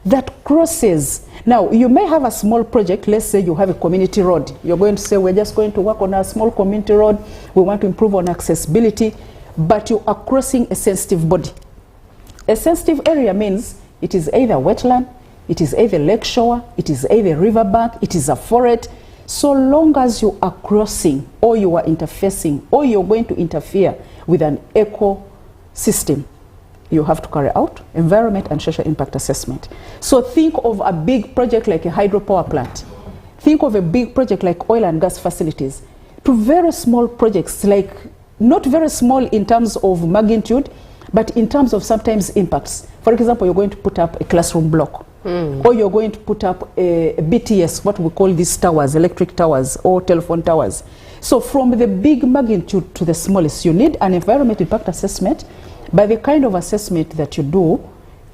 that crosses. Now, you may have a small project, let's say you have a community road. You're going to say, we're just going to work on a small community road. We want to improve on accessibility, but you are crossing a sensitive body. A sensitive area means it is either wetland, it is either lakeshore, it is either riverbank, it is a forest. So long as you are crossing or you are interfacing or you're going to interfere with an ecosystem, you have to carry out environment and social impact assessment. So think of a big project like a hydropower plant. Think of a big project like oil and gas facilities. To very small projects, like not very small in terms of magnitude, but in terms of sometimes impacts. For example, you're going to put up a classroom block. Or you're going to put up a BTS, what we call these towers, electric towers or telephone towers. So from the big magnitude to the smallest, you need an environment impact assessment. But the kind of assessment that you do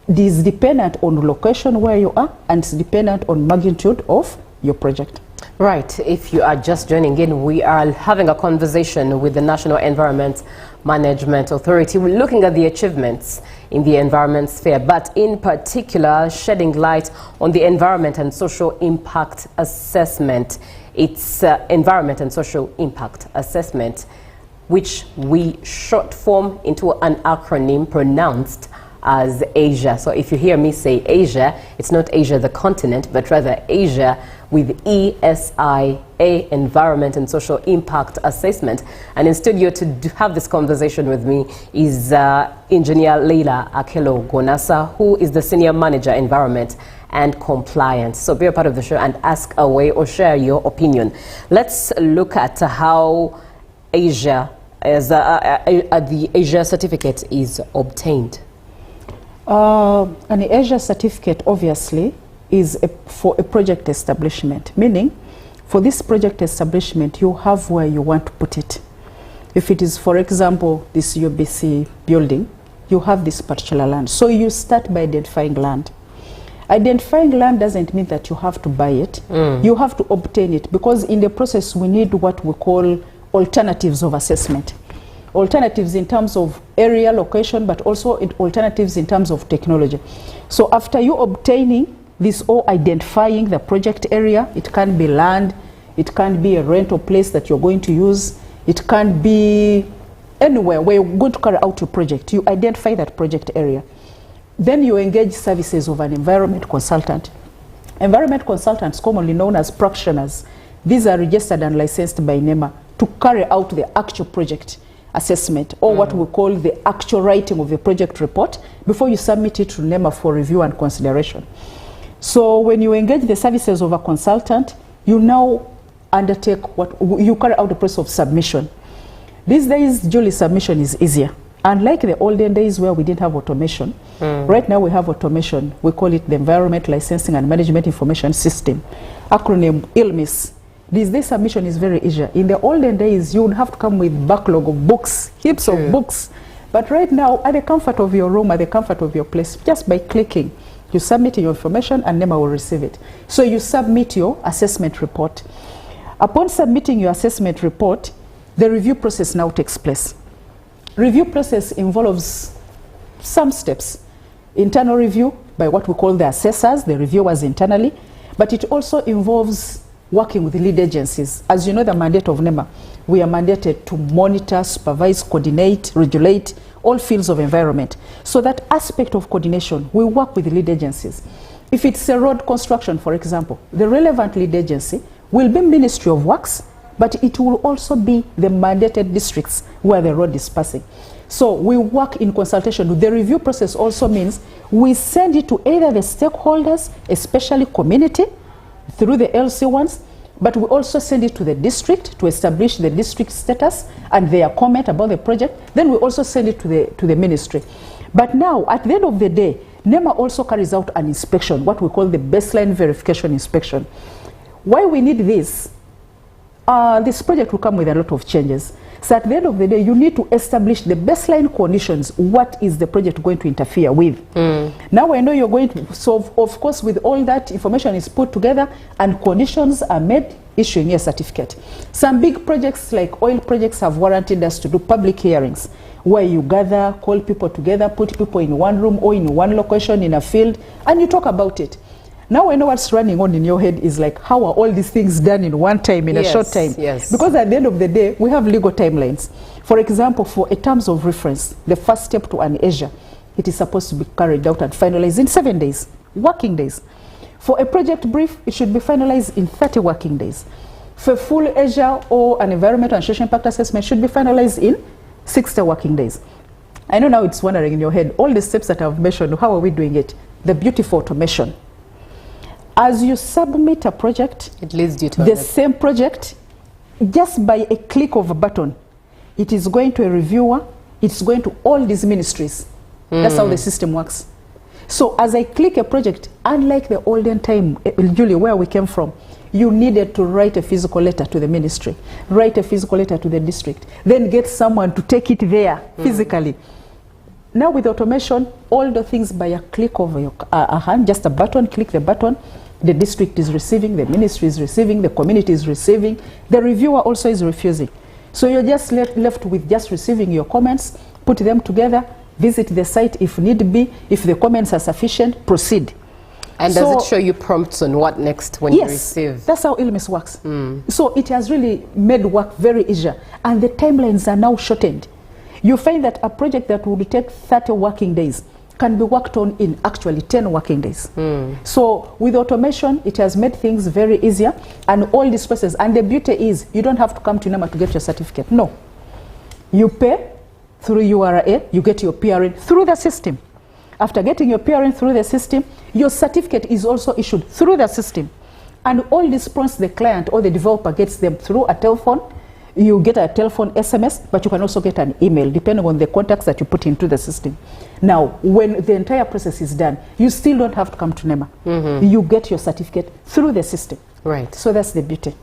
is dependent on location where you are, and it's dependent on magnitude of your project. Right. If you are just joining in, we are having a conversation with the National Environment Management Authority. We're looking at the achievements in the environment sphere, but in particular, shedding light on the environment and social impact assessment. It's environment and social impact assessment, which we short form into an acronym pronounced as Asia. So if you hear me say Asia, it's not Asia the continent, but rather Asia with ESIA, Environment and Social Impact Assessment. And in studio to have this conversation with me is Engineer Leila Akelo Gonasa, who is the Senior Manager, Environment and Compliance. So be a part of the show and ask away or share your opinion. Let's look at how Asia, the Asia certificate is obtained. An Asia certificate, obviously, is for a project establishment, meaning for this project establishment, you have where you want to put it. If it is, for example, this UBC building, you have this particular land. So you start by identifying land. Identifying land doesn't mean that you have to buy it. You have to obtain it, because in the process, we need what we call alternatives of assessment. Alternatives in terms of area, location, but also alternatives in terms of technology. So after you obtaining this or identifying the project area, it can be land, it can be a rental place that you're going to use, it can be anywhere where you're going to carry out your project. You identify that project area. Then you engage services of an environment consultant. Environment consultants, commonly known as practitioners, these are registered and licensed by NEMA to carry out the actual project assessment, or what we call the actual writing of the project report before you submit it to NEMA for review and consideration. So when you engage the services of a consultant, you now undertake you carry out the process of submission. These days, Julie, submission is easier. Unlike the olden days where we didn't have automation, right now we have automation. We call it the Environment Licensing and Management Information System, acronym ILMIS. These days submission is very easy. In the olden days, you would have to come with backlog of books, heaps of books. But right now, at the comfort of your room, at the comfort of your place, just by clicking, you submit your information and NEMA will receive it. So you submit your assessment report. Upon submitting your assessment report, the review process now takes place. Review process involves some steps. Internal review by what we call the assessors, the reviewers internally, but it also involves working with lead agencies. As you know, the mandate of NEMA, we are mandated to monitor, supervise, coordinate, regulate all fields of environment. So that aspect of coordination, we work with the lead agencies. If it's a road construction, for example, the relevant lead agency will be Ministry of Works, but it will also be the mandated districts where the road is passing. So we work in consultation. The review process also means we send it to either the stakeholders, especially community, through the LC ones, but we also send it to the district to establish the district status and their comment about the project. Then we also send it to the ministry. But now, at the end of the day, NEMA also carries out an inspection, what we call the baseline verification inspection. Why we need this? This project will come with a lot of changes. So at the end of the day, you need to establish the baseline conditions. What is the project going to interfere with? Now I know you're going to, so of course with all that information is put together and conditions are made, issuing a certificate. Some big projects like oil projects have warranted us to do public hearings where you gather, call people together, put people in one room or in one location in a field, and you talk about it. Now I know what's running on in your head is like, how are all these things done in one time, in a short time? Yes. Because at the end of the day, we have legal timelines. For example, for a terms of reference, the first step to an Asia, it is supposed to be carried out and finalized in 7 days, working days. For a project brief, it should be finalized in 30 working days. For full Asia or an environmental and social impact assessment should be finalized in 60 working days. I know now it's wondering in your head, all the steps that I've mentioned, how are we doing it? The beauty for automation. As you submit a project, it leads you to the same project, just by a click of a button, it is going to a reviewer, it's going to all these ministries. That's how the system works. So as I click a project, unlike the olden time, Julie, where we came from, you needed to write a physical letter to the ministry, write a physical letter to the district, then get someone to take it there physically. Now with automation, all the things by a click of a hand, just a button, click the button, the district is receiving, the ministry is receiving, the community is receiving, the reviewer also is refusing. So you're just left with just receiving your comments, put them together, visit the site if need be. If the comments are sufficient, proceed. And does it show you prompts on what next when you receive? Yes, that's how ILMIS works. So it has really made work very easier. And the timelines are now shortened. You find that a project that would take 30 working days can be worked on in actually 10 working days. So with automation, it has made things very easier, and all these processes. And the beauty is, you don't have to come to NEMA to get your certificate. No. You pay through URA, you get your PRN through the system. After getting your PRN through the system, your certificate is also issued through the system. And all these prompts, the client or the developer gets them through a telephone. You get a telephone SMS, but you can also get an email, depending on the contacts that you put into the system. Now, when the entire process is done, you still don't have to come to NEMA. You get your certificate through the system. Right. So that's the beauty.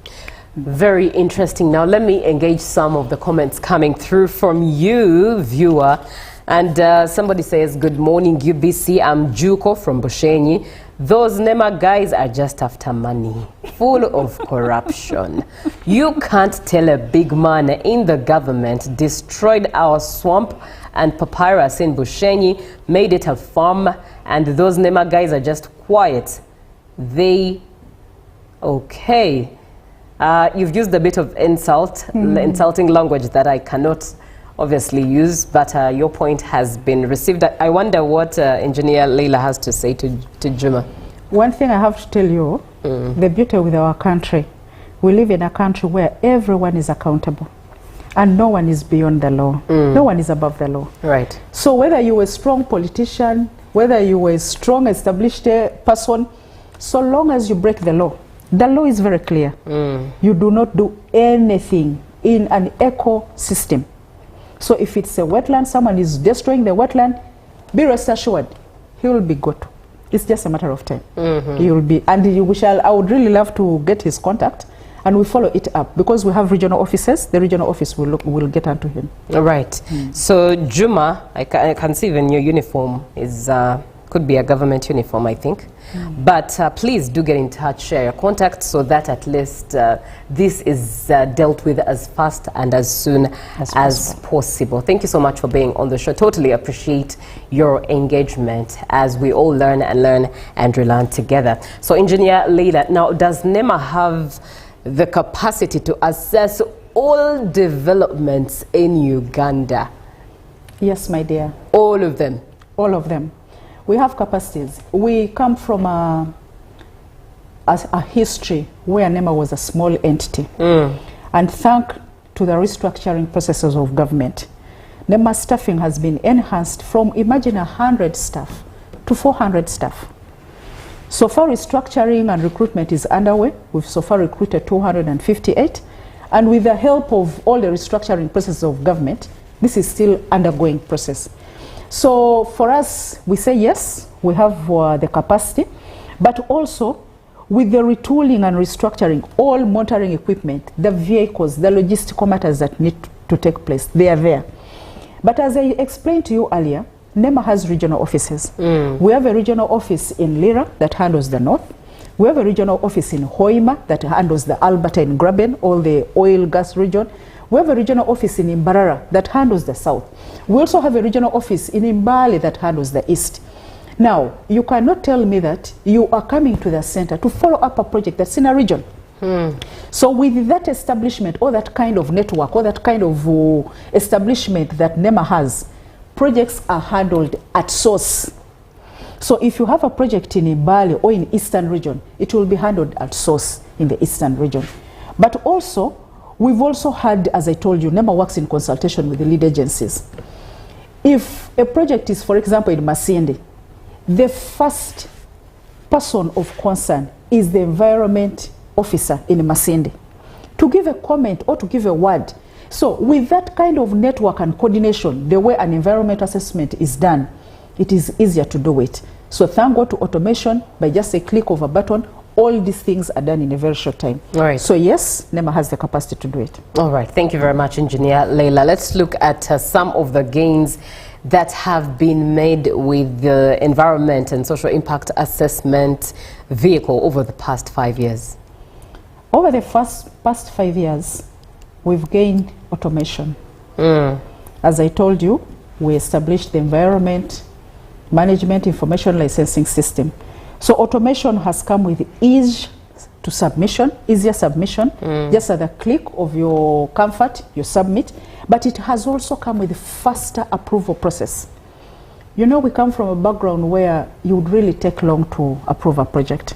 Very interesting. Now, let me engage some of the comments coming through from you, viewer. And somebody says, good morning, UBC. I'm Juko from Bushenyi. Those NEMA guys are just after money, full of corruption. You can't tell a big man in the government destroyed our swamp and papyrus in Bushenyi, made it a farm, and those NEMA guys are just quiet. Okay. You've used a bit of insulting language that I cannot obviously use, but your point has been received. I wonder what Engineer Leila has to say to Juma. One thing I have to tell you, the beauty with our country, we live in a country where everyone is accountable and no one is beyond the law. No one is above the law. Right. So whether you're a strong politician, whether you're a strong established person, so long as you break the law is very clear. You do not do anything in an ecosystem. So if it's a wetland, someone is destroying the wetland, be rest assured, he will be got. It's just a matter of time. He will be, and I would really love to get his contact, and we follow it up because we have regional offices. The regional office will get onto him. All right. So Juma, I can see even your uniform is could be a government uniform, I think. But please do get in touch, share your contact, so that at least this is dealt with as fast and as soon as possible. Thank you so much for being on the show. Totally appreciate your engagement as we all learn and relearn together. So Engineer Leila, now does NEMA have the capacity to assess all developments in Uganda? Yes, my dear. All of them? All of them. We have capacities. We come from a history where NEMA was a small entity. And thanks to the restructuring processes of government, NEMA staffing has been enhanced from, imagine, 100 staff to 400 staff. So far restructuring and recruitment is underway. We've so far recruited 258. And with the help of all the restructuring processes of government, this is still undergoing process. So for us, we say yes, we have the capacity, but also with the retooling and restructuring, all monitoring equipment, the vehicles, the logistical matters that need to take place, they are there. But as I explained to you earlier, NEMA has regional offices. We have a regional office in Lira that handles the north. We have a regional office in Hoima that handles the Alberta and Graben, all the oil gas region. We have a regional office in Imbarara that handles the south. We also have a regional office in Imbali that handles the east. Now, you cannot tell me that you are coming to the center to follow up a project that's in a region. So with that establishment or that kind of network or that kind of establishment that NEMA has, projects are handled at source. So if you have a project in Imbali or in eastern region, it will be handled at source in the eastern region. But also, we've also had, as I told you, NEMA works in consultation with the lead agencies. If a project is, for example, in Masindi, the first person of concern is the environment officer in Masindi to give a comment or to give a word. So with that kind of network and coordination, the way an environment assessment is done, it is easier to do it. So thank God to automation, by just a click of a button, all these things are done in a very short time. All right. So yes, NEMA has the capacity to do it. All right. Thank you very much, Engineer Leila. Let's look at some of the gains that have been made with the environment and social impact assessment vehicle over the past 5 years. Over the past 5 years, we've gained automation. As I told you, we established the environment management information licensing system. So automation has come with ease to submission, easier submission, just at the click of your comfort, you submit, but it has also come with faster approval process. You know, we come from a background where you would really take long to approve a project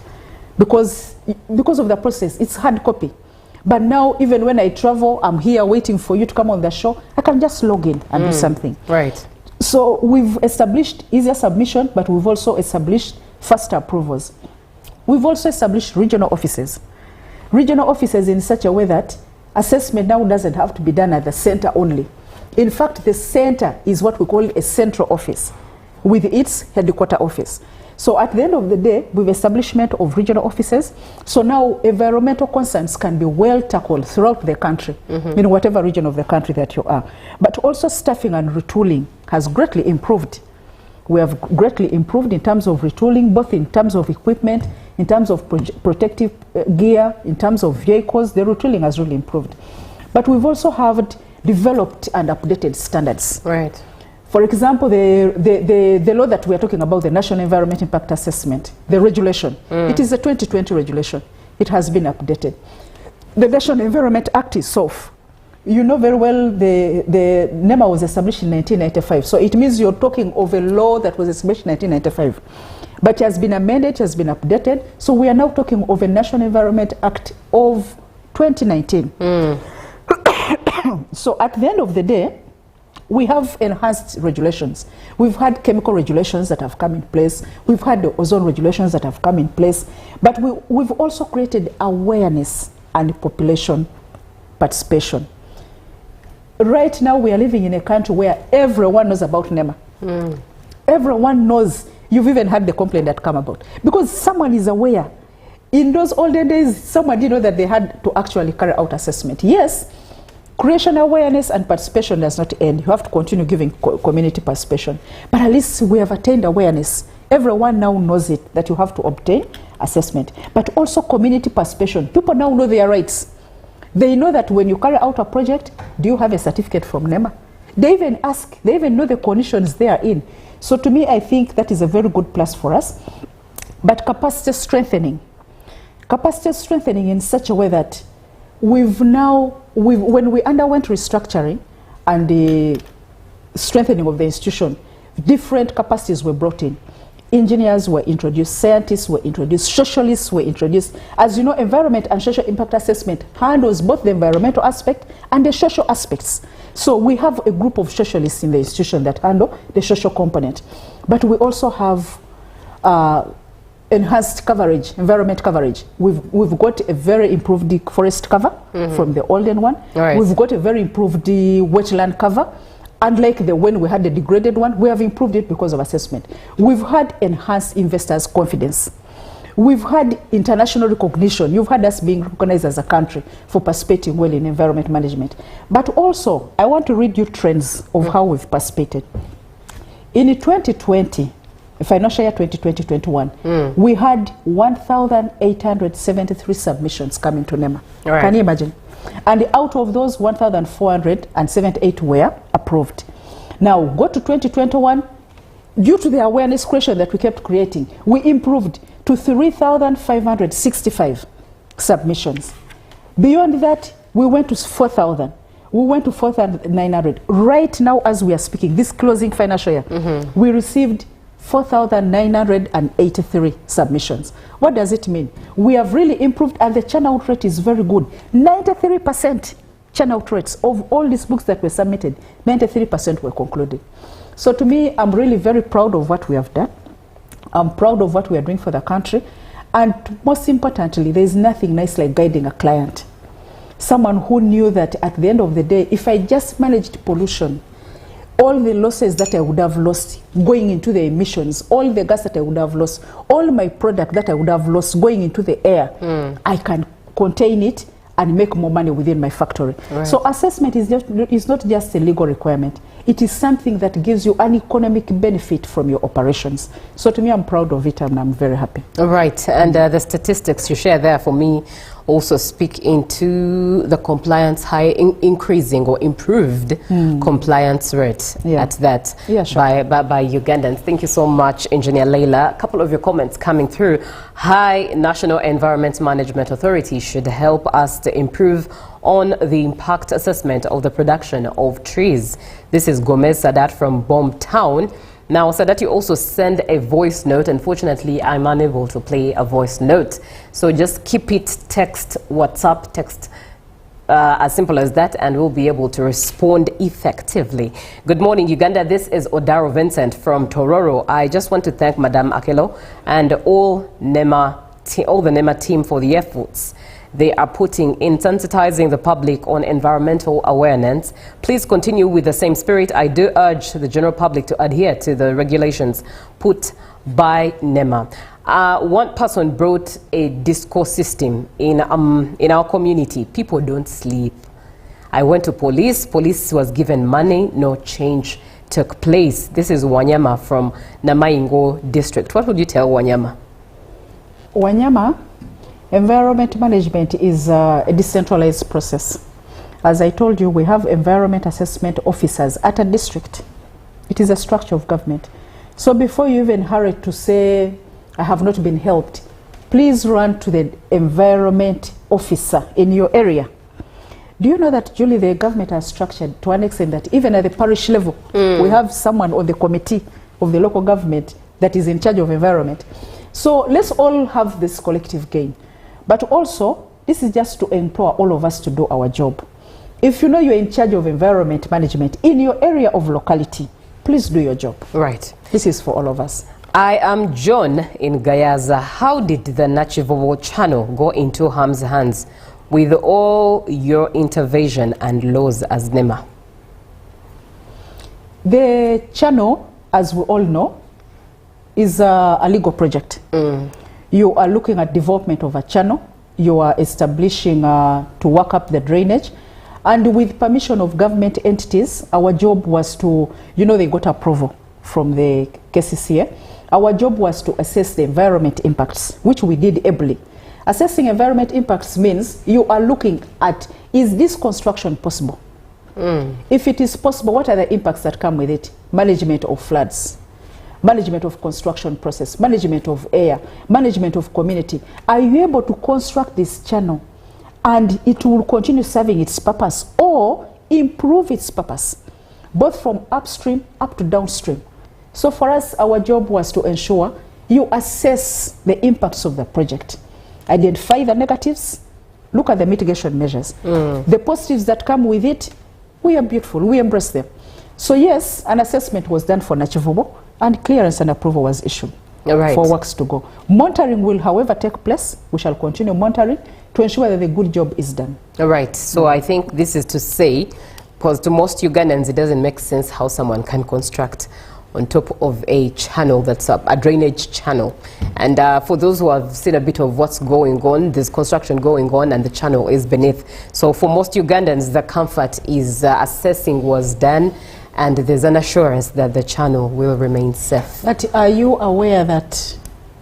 because of the process. It's hard copy. But now, even when I travel, I'm here waiting for you to come on the show. I can just log in and do something. Right. So we've established easier submission, but we've also established faster approvals. We've also established regional offices. Regional offices in such a way that assessment now doesn't have to be done at the center only. In fact, the center is what we call a central office with its headquarter office. So at the end of the day, with establishment of regional offices, so now environmental concerns can be well tackled throughout the country, in whatever region of the country that you are. But also staffing and retooling has greatly improved. We have greatly improved in terms of retooling, both in terms of equipment, in terms of protective gear, in terms of vehicles. The retooling has really improved. But we've also have developed and updated standards. Right. For example, the law that we are talking about, the National Environment Impact Assessment, the regulation, it is a 2020 regulation. It has been updated. The National Environment Act itself, you know very well, the NEMA was established in 1995. So it means you're talking of a law that was established in 1995. But it has been amended, it has been updated. So we are now talking of a National Environment Act of 2019. So at the end of the day, we have enhanced regulations. We've had chemical regulations that have come in place. We've had the ozone regulations that have come in place. But we've also created awareness and population participation. Right now, we are living in a country where everyone knows about NEMA. Everyone knows. You've even had the complaint that come about. Because someone is aware. In those olden days, someone didn't know that they had to actually carry out assessment. Yes, creation awareness and participation does not end. You have to continue giving community participation. But at least we have attained awareness. Everyone now knows it, that you have to obtain assessment. But also community participation. People now know their rights. They know that when you carry out a project, do you have a certificate from NEMA? They even ask, they even know the conditions they are in. So to me, I think that is a very good plus for us. But capacity strengthening. Capacity strengthening in such a way that when we underwent restructuring and the strengthening of the institution, different capacities were brought in. Engineers were introduced, scientists were introduced, socialists were introduced. As you know, environment and social impact assessment handles both the environmental aspect and the social aspects. So we have a group of socialists in the institution that handle the social component. But we also have enhanced coverage, environment coverage. We've got a very improved forest cover from the olden one. Right. We've got a very improved wetland cover. Unlike when we had the degraded one, we have improved it because of assessment. We've had enhanced investors' confidence. We've had international recognition. You've had us being recognized as a country for participating well in environment management. But also, I want to read you trends of how we've participated. In 2020, financial year 2020-21, we had 1,873 submissions coming to NEMA. Right. Can you imagine? And out of those, 1,478 were approved. Now, go to 2021. Due to the awareness creation that we kept creating, we improved to 3,565 submissions. Beyond that, we went to 4,000. We went to 4,900. Right now, as we are speaking, this closing financial year, we received 4,983 submissions. What does it mean? We have really improved, and the churn-out rate is very good. 93% churn-out rates of all these books that were submitted, 93% were concluded. So to me, I'm really very proud of what we have done. I'm proud of what we are doing for the country. And most importantly, there is nothing nice like guiding a client. Someone who knew that at the end of the day, if I just managed pollution, all the losses that I would have lost going into the emissions, all the gas that I would have lost, all my product that I would have lost going into the air, I can contain it and make more money within my factory. Right. So assessment is not just a legal requirement. It is something that gives you an economic benefit from your operations. So to me, I'm proud of it and I'm very happy. All right. And the statistics you share there for me also speak into the compliance increasing or improved compliance rate at that by Ugandans. Thank you so much, Engineer Leila. A couple of your comments coming through. High National Environment Management Authority should help us to improve on the impact assessment of the production of trees. This is Gomez Sadat from Bomb Town. Now, Sadati also send a voice note. Unfortunately, I'm unable to play a voice note. So just keep it text, WhatsApp, text, as simple as that, and we'll be able to respond effectively. Good morning, Uganda. This is Odaro Vincent from Tororo. I just want to thank Madam Akelo and all the NEMA team for the efforts they are putting in sensitizing the public on environmental awareness. Please continue with the same spirit. I do urge the general public to adhere to the regulations put by NEMA. One person brought a disco system in our community. People don't sleep. I went to police. Police was given money. No change took place. This is Wanyama from Namaingo district. What would you tell Wanyama? Wanyama, environment management is a decentralized process. As I told you, we have environment assessment officers at a district. It is a structure of government. So before you even hurry to say, I have not been helped, please run to the environment officer in your area. Do you know that, Julie, the government has structured to an extent that even at the parish level, we have someone on the committee of the local government that is in charge of environment. So let's all have this collective gain. But also, this is just to empower all of us to do our job. If you know you're in charge of environment management in your area of locality, please do your job. Right. This is for all of us. I am John in Gayaza. How did the Nachivovo channel go into harm's hands with all your intervention and laws as NEMA? The channel, as we all know, is a legal project. You are looking at development of a channel. You are establishing to work up the drainage. And with permission of government entities, our job was to, you know, they got approval from the KCCA. Our job was to assess the environment impacts, which we did ably. Assessing environment impacts means you are looking at, is this construction possible? If it is possible, what are the impacts that come with it? Management of floods, management of construction process, management of air, management of community. Are you able to construct this channel and it will continue serving its purpose or improve its purpose, both from upstream up to downstream? So for us, our job was to ensure you assess the impacts of the project, identify the negatives, look at the mitigation measures. The positives that come with it, we are beautiful, we embrace them. So yes, an assessment was done for Nachivobo, and clearance and approval was issued for works to go. Monitoring will, however, take place. We shall continue monitoring to ensure that the good job is done. All right. So I think this is to say, because to most Ugandans, it doesn't make sense how someone can construct on top of a channel that's a drainage channel. And for those who have seen a bit of what's going on, there's construction going on and the channel is beneath. So for most Ugandans, the comfort is assessing was done, and there's an assurance that the channel will remain safe. But are you aware that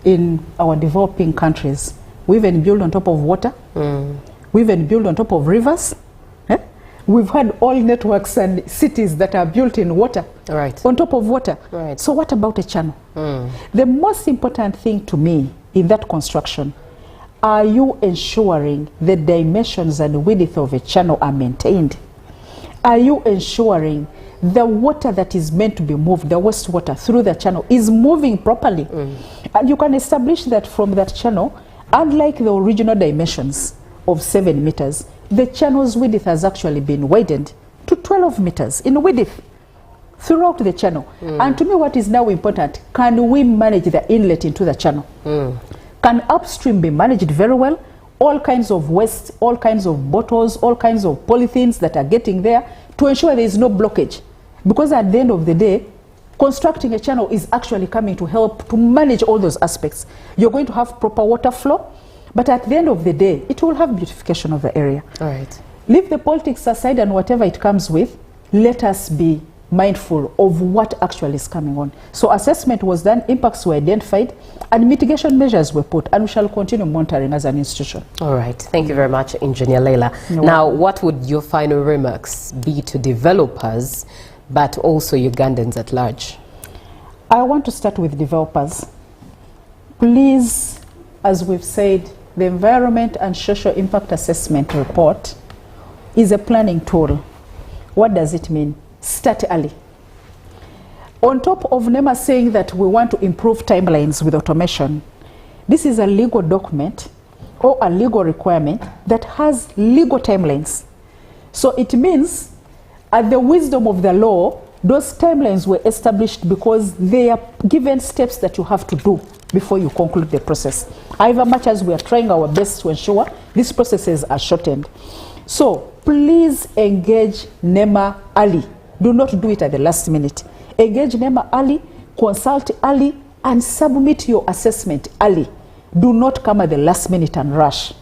in our developing countries, we even build on top of water? We even build on top of rivers? We've had all networks and cities that are built in water, on top of water. So what about a channel? The most important thing to me in that construction, are you ensuring the dimensions and width of a channel are maintained? Are you ensuring the water that is meant to be moved, the wastewater through the channel, is moving properly? And you can establish that from that channel, unlike the original dimensions of 7 meters, the channel's width has actually been widened to 12 meters in width throughout the channel. And to me, what is now important, can we manage the inlet into the channel? Can upstream be managed very well? All kinds of waste, all kinds of bottles, all kinds of polythenes that are getting there, to ensure there is no blockage. Because at the end of the day, constructing a channel is actually coming to help to manage all those aspects. You're going to have proper water flow, but at the end of the day, it will have beautification of the area. Leave the politics aside and whatever it comes with, let us be mindful of what actually is coming on. So assessment was done, impacts were identified, and mitigation measures were put, and we shall continue monitoring as an institution. All right. Thank you very much, Engineer Leila. Now, what would your final remarks be to developers, but also Ugandans at large? I want to start with developers. Please, as we've said, the Environment and Social Impact Assessment Report is a planning tool. What does it mean? Start early. On top of NEMA saying that we want to improve timelines with automation, this is a legal document or a legal requirement that has legal timelines. So it means at the wisdom of the law, those timelines were established because they are given steps that you have to do before you conclude the process. However much as we are trying our best to ensure these processes are shortened. So please engage NEMA early. Do not do it at the last minute. Engage NEMA early, consult early, and submit your assessment early. Do not come at the last minute and rush.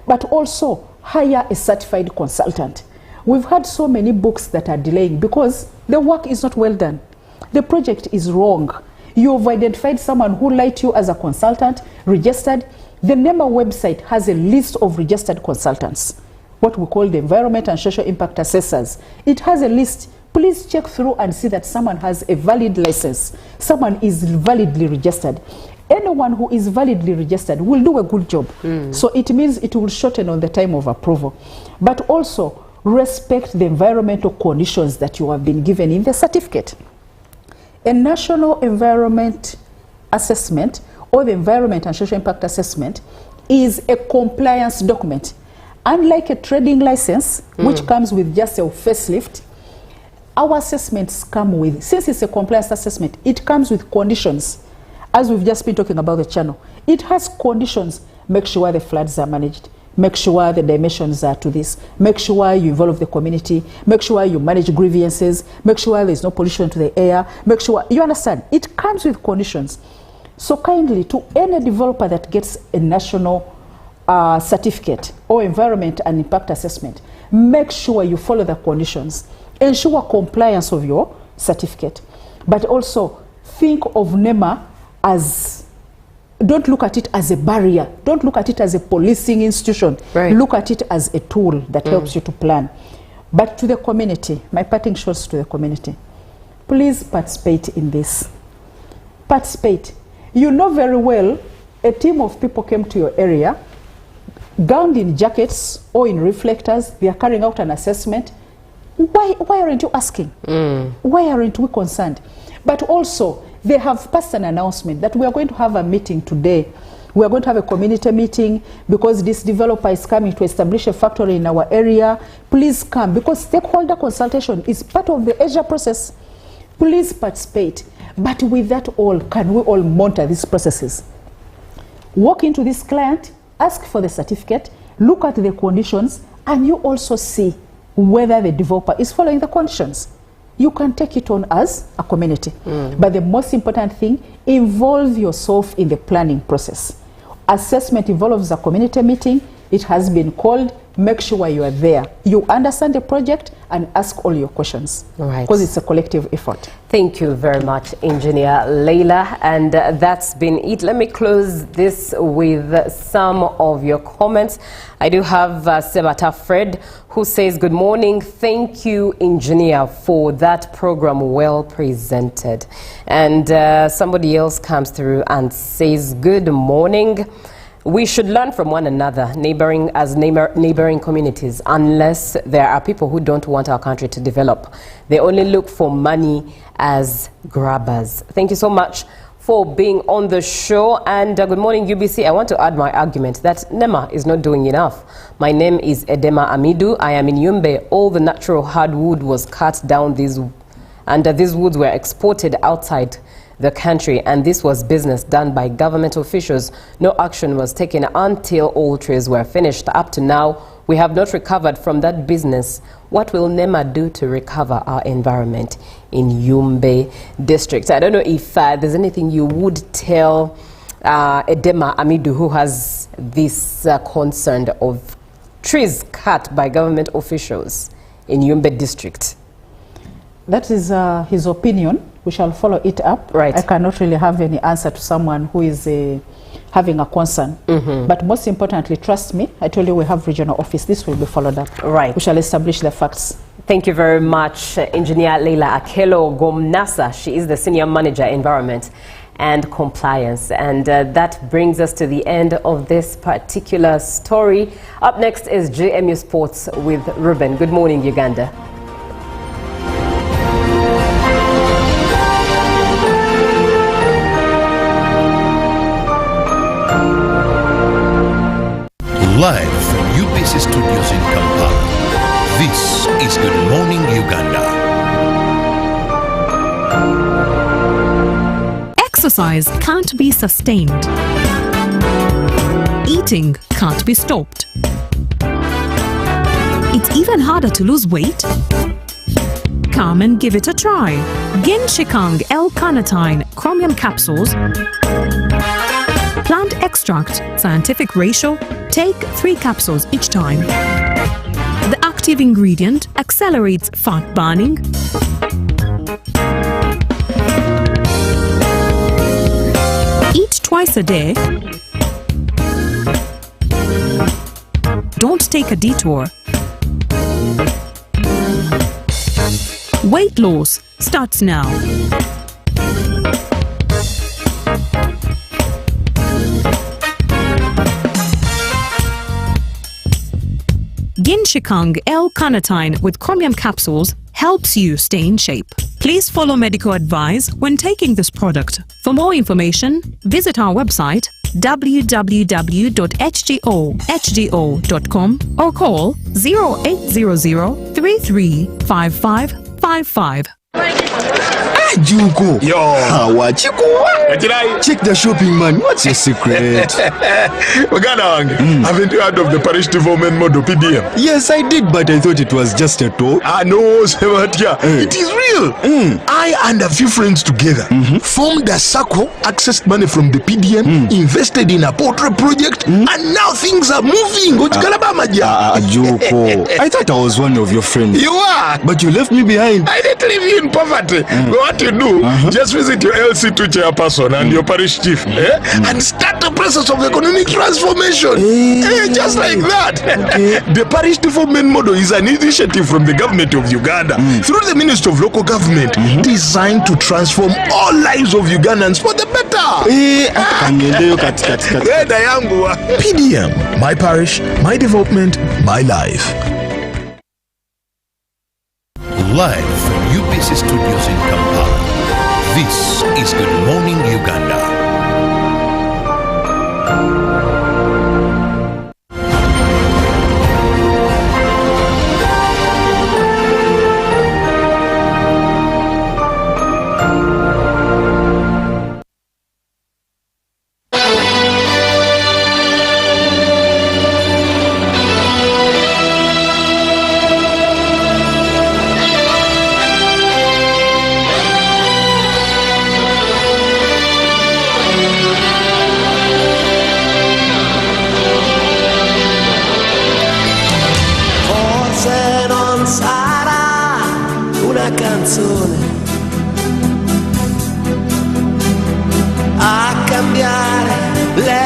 But also hire a certified consultant. We've had so many books that are delaying because the work is not well done. The project is wrong. You've identified someone who lied to you as a consultant, registered. The NEMA website has a list of registered consultants, what we call the environment and social impact assessors. It has a list. Please check through and see that someone has a valid license. Someone is validly registered. Anyone who is validly registered will do a good job. So it means it will shorten on the time of approval. But also respect the environmental conditions that you have been given in the certificate. A national environment assessment or the environment and social impact assessment is a compliance document. Unlike a trading license, which comes with just a facelift, our assessments come with, since it's a compliance assessment, it comes with conditions. As we've just been talking about the channel, it has conditions. Make sure the floods are managed. Make sure the dimensions are to this. Make sure you involve the community. Make sure you manage grievances. Make sure there's no pollution to the air. Make sure, you understand, it comes with conditions. So kindly, to any developer that gets a national certificate or environment and impact assessment, make sure you follow the conditions. Ensure compliance of your certificate. But also think of NEMA as, don't look at it as a barrier. Don't look at it as a policing institution. Look at it as a tool that helps you to plan. But to the community, my parting shots to the community, please participate in this. Participate. You know very well, a team of people came to your area, gowned in jackets or in reflectors. They are carrying out an assessment. Why aren't you asking? Why aren't we concerned? But also, they have passed an announcement that we are going to have a meeting today. We are going to have a community meeting because this developer is coming to establish a factory in our area. Please come, because stakeholder consultation is part of the Asia process. Please participate. But with that all, can we all monitor these processes? Walk into this client, ask for the certificate, look at the conditions, and you also see whether the developer is following the conditions. You can take it on as a community. But the most important thing, involve yourself in the planning process. Assessment involves a community meeting. It has been called. Make sure you are there. You understand the project and ask all your questions. Because it's a collective effort. Thank you very much, Engineer Leila. And that's been it. Let me close this with some of your comments. I do have Sebata Fred, who says, good morning. Thank you, Engineer, for that program well presented. And somebody else comes through and says, good morning. We should learn from one another, neighboring communities, unless there are people who don't want our country to develop. They only look for money as grabbers. Thank you so much for being on the show. And good morning, UBC. I want to add my argument that NEMA is not doing enough. My name is Edema Amidu. I am in Yumbe. All the natural hardwood was cut down, and these woods were exported outside the country, and this was business done by government officials. No action was taken until all trees were finished. Up to now, we have not recovered from that business. What will NEMA do to recover our environment in Yumbe district? I don't know if there's anything you would tell Edema Amidu, who has this concern of trees cut by government officials in Yumbe district. That is his opinion. We shall follow it up. I cannot really have any answer to someone who is having a concern. But most importantly, trust me, I told you we have regional office. This will be followed up. We shall establish the facts. Thank you very much, Engineer Leila Akelo Gomnasa. She is the Senior Manager, Environment and Compliance. And that brings us to the end of this particular story. Up next is JMU Sports with Ruben. Good morning, Uganda. Exercise can't be sustained. Eating can't be stopped. It's even harder to lose weight. Come and give it a try. Ginshikang L-carnitine chromium capsules. Plant extract, scientific ratio. Take 3 capsules each time. The active ingredient accelerates fat burning. Eat twice a day. Don't take a detour. Weight loss starts now. Ginshikang L-carnitine with chromium capsules helps you stay in shape. Please follow medical advice when taking this product. For more information, visit our website www.hgo.com or call 0800 335555. Juko. Yo. Check the shopping, man. What's your secret? Haven't you heard of the parish development model PDM? Yes, I did, but I thought it was just a talk. No, Sebatia. It is real. I and a few friends together formed a circle, accessed money from the PDM, invested in a portrait project, and now things are moving. Juko. I thought I was one of your friends. You are. But you left me behind. I didn't leave you in poverty. What you do, just visit your LC2 chairperson and your parish chief and start the process of economic transformation. Just like that. The parish development model is an initiative from the government of Uganda through the Ministry of Local Government designed to transform all lives of Ugandans for the better. PDM, my parish, my development, my life. Live from UBC Studios in Kampala, this is Good Morning Uganda. A cambiare le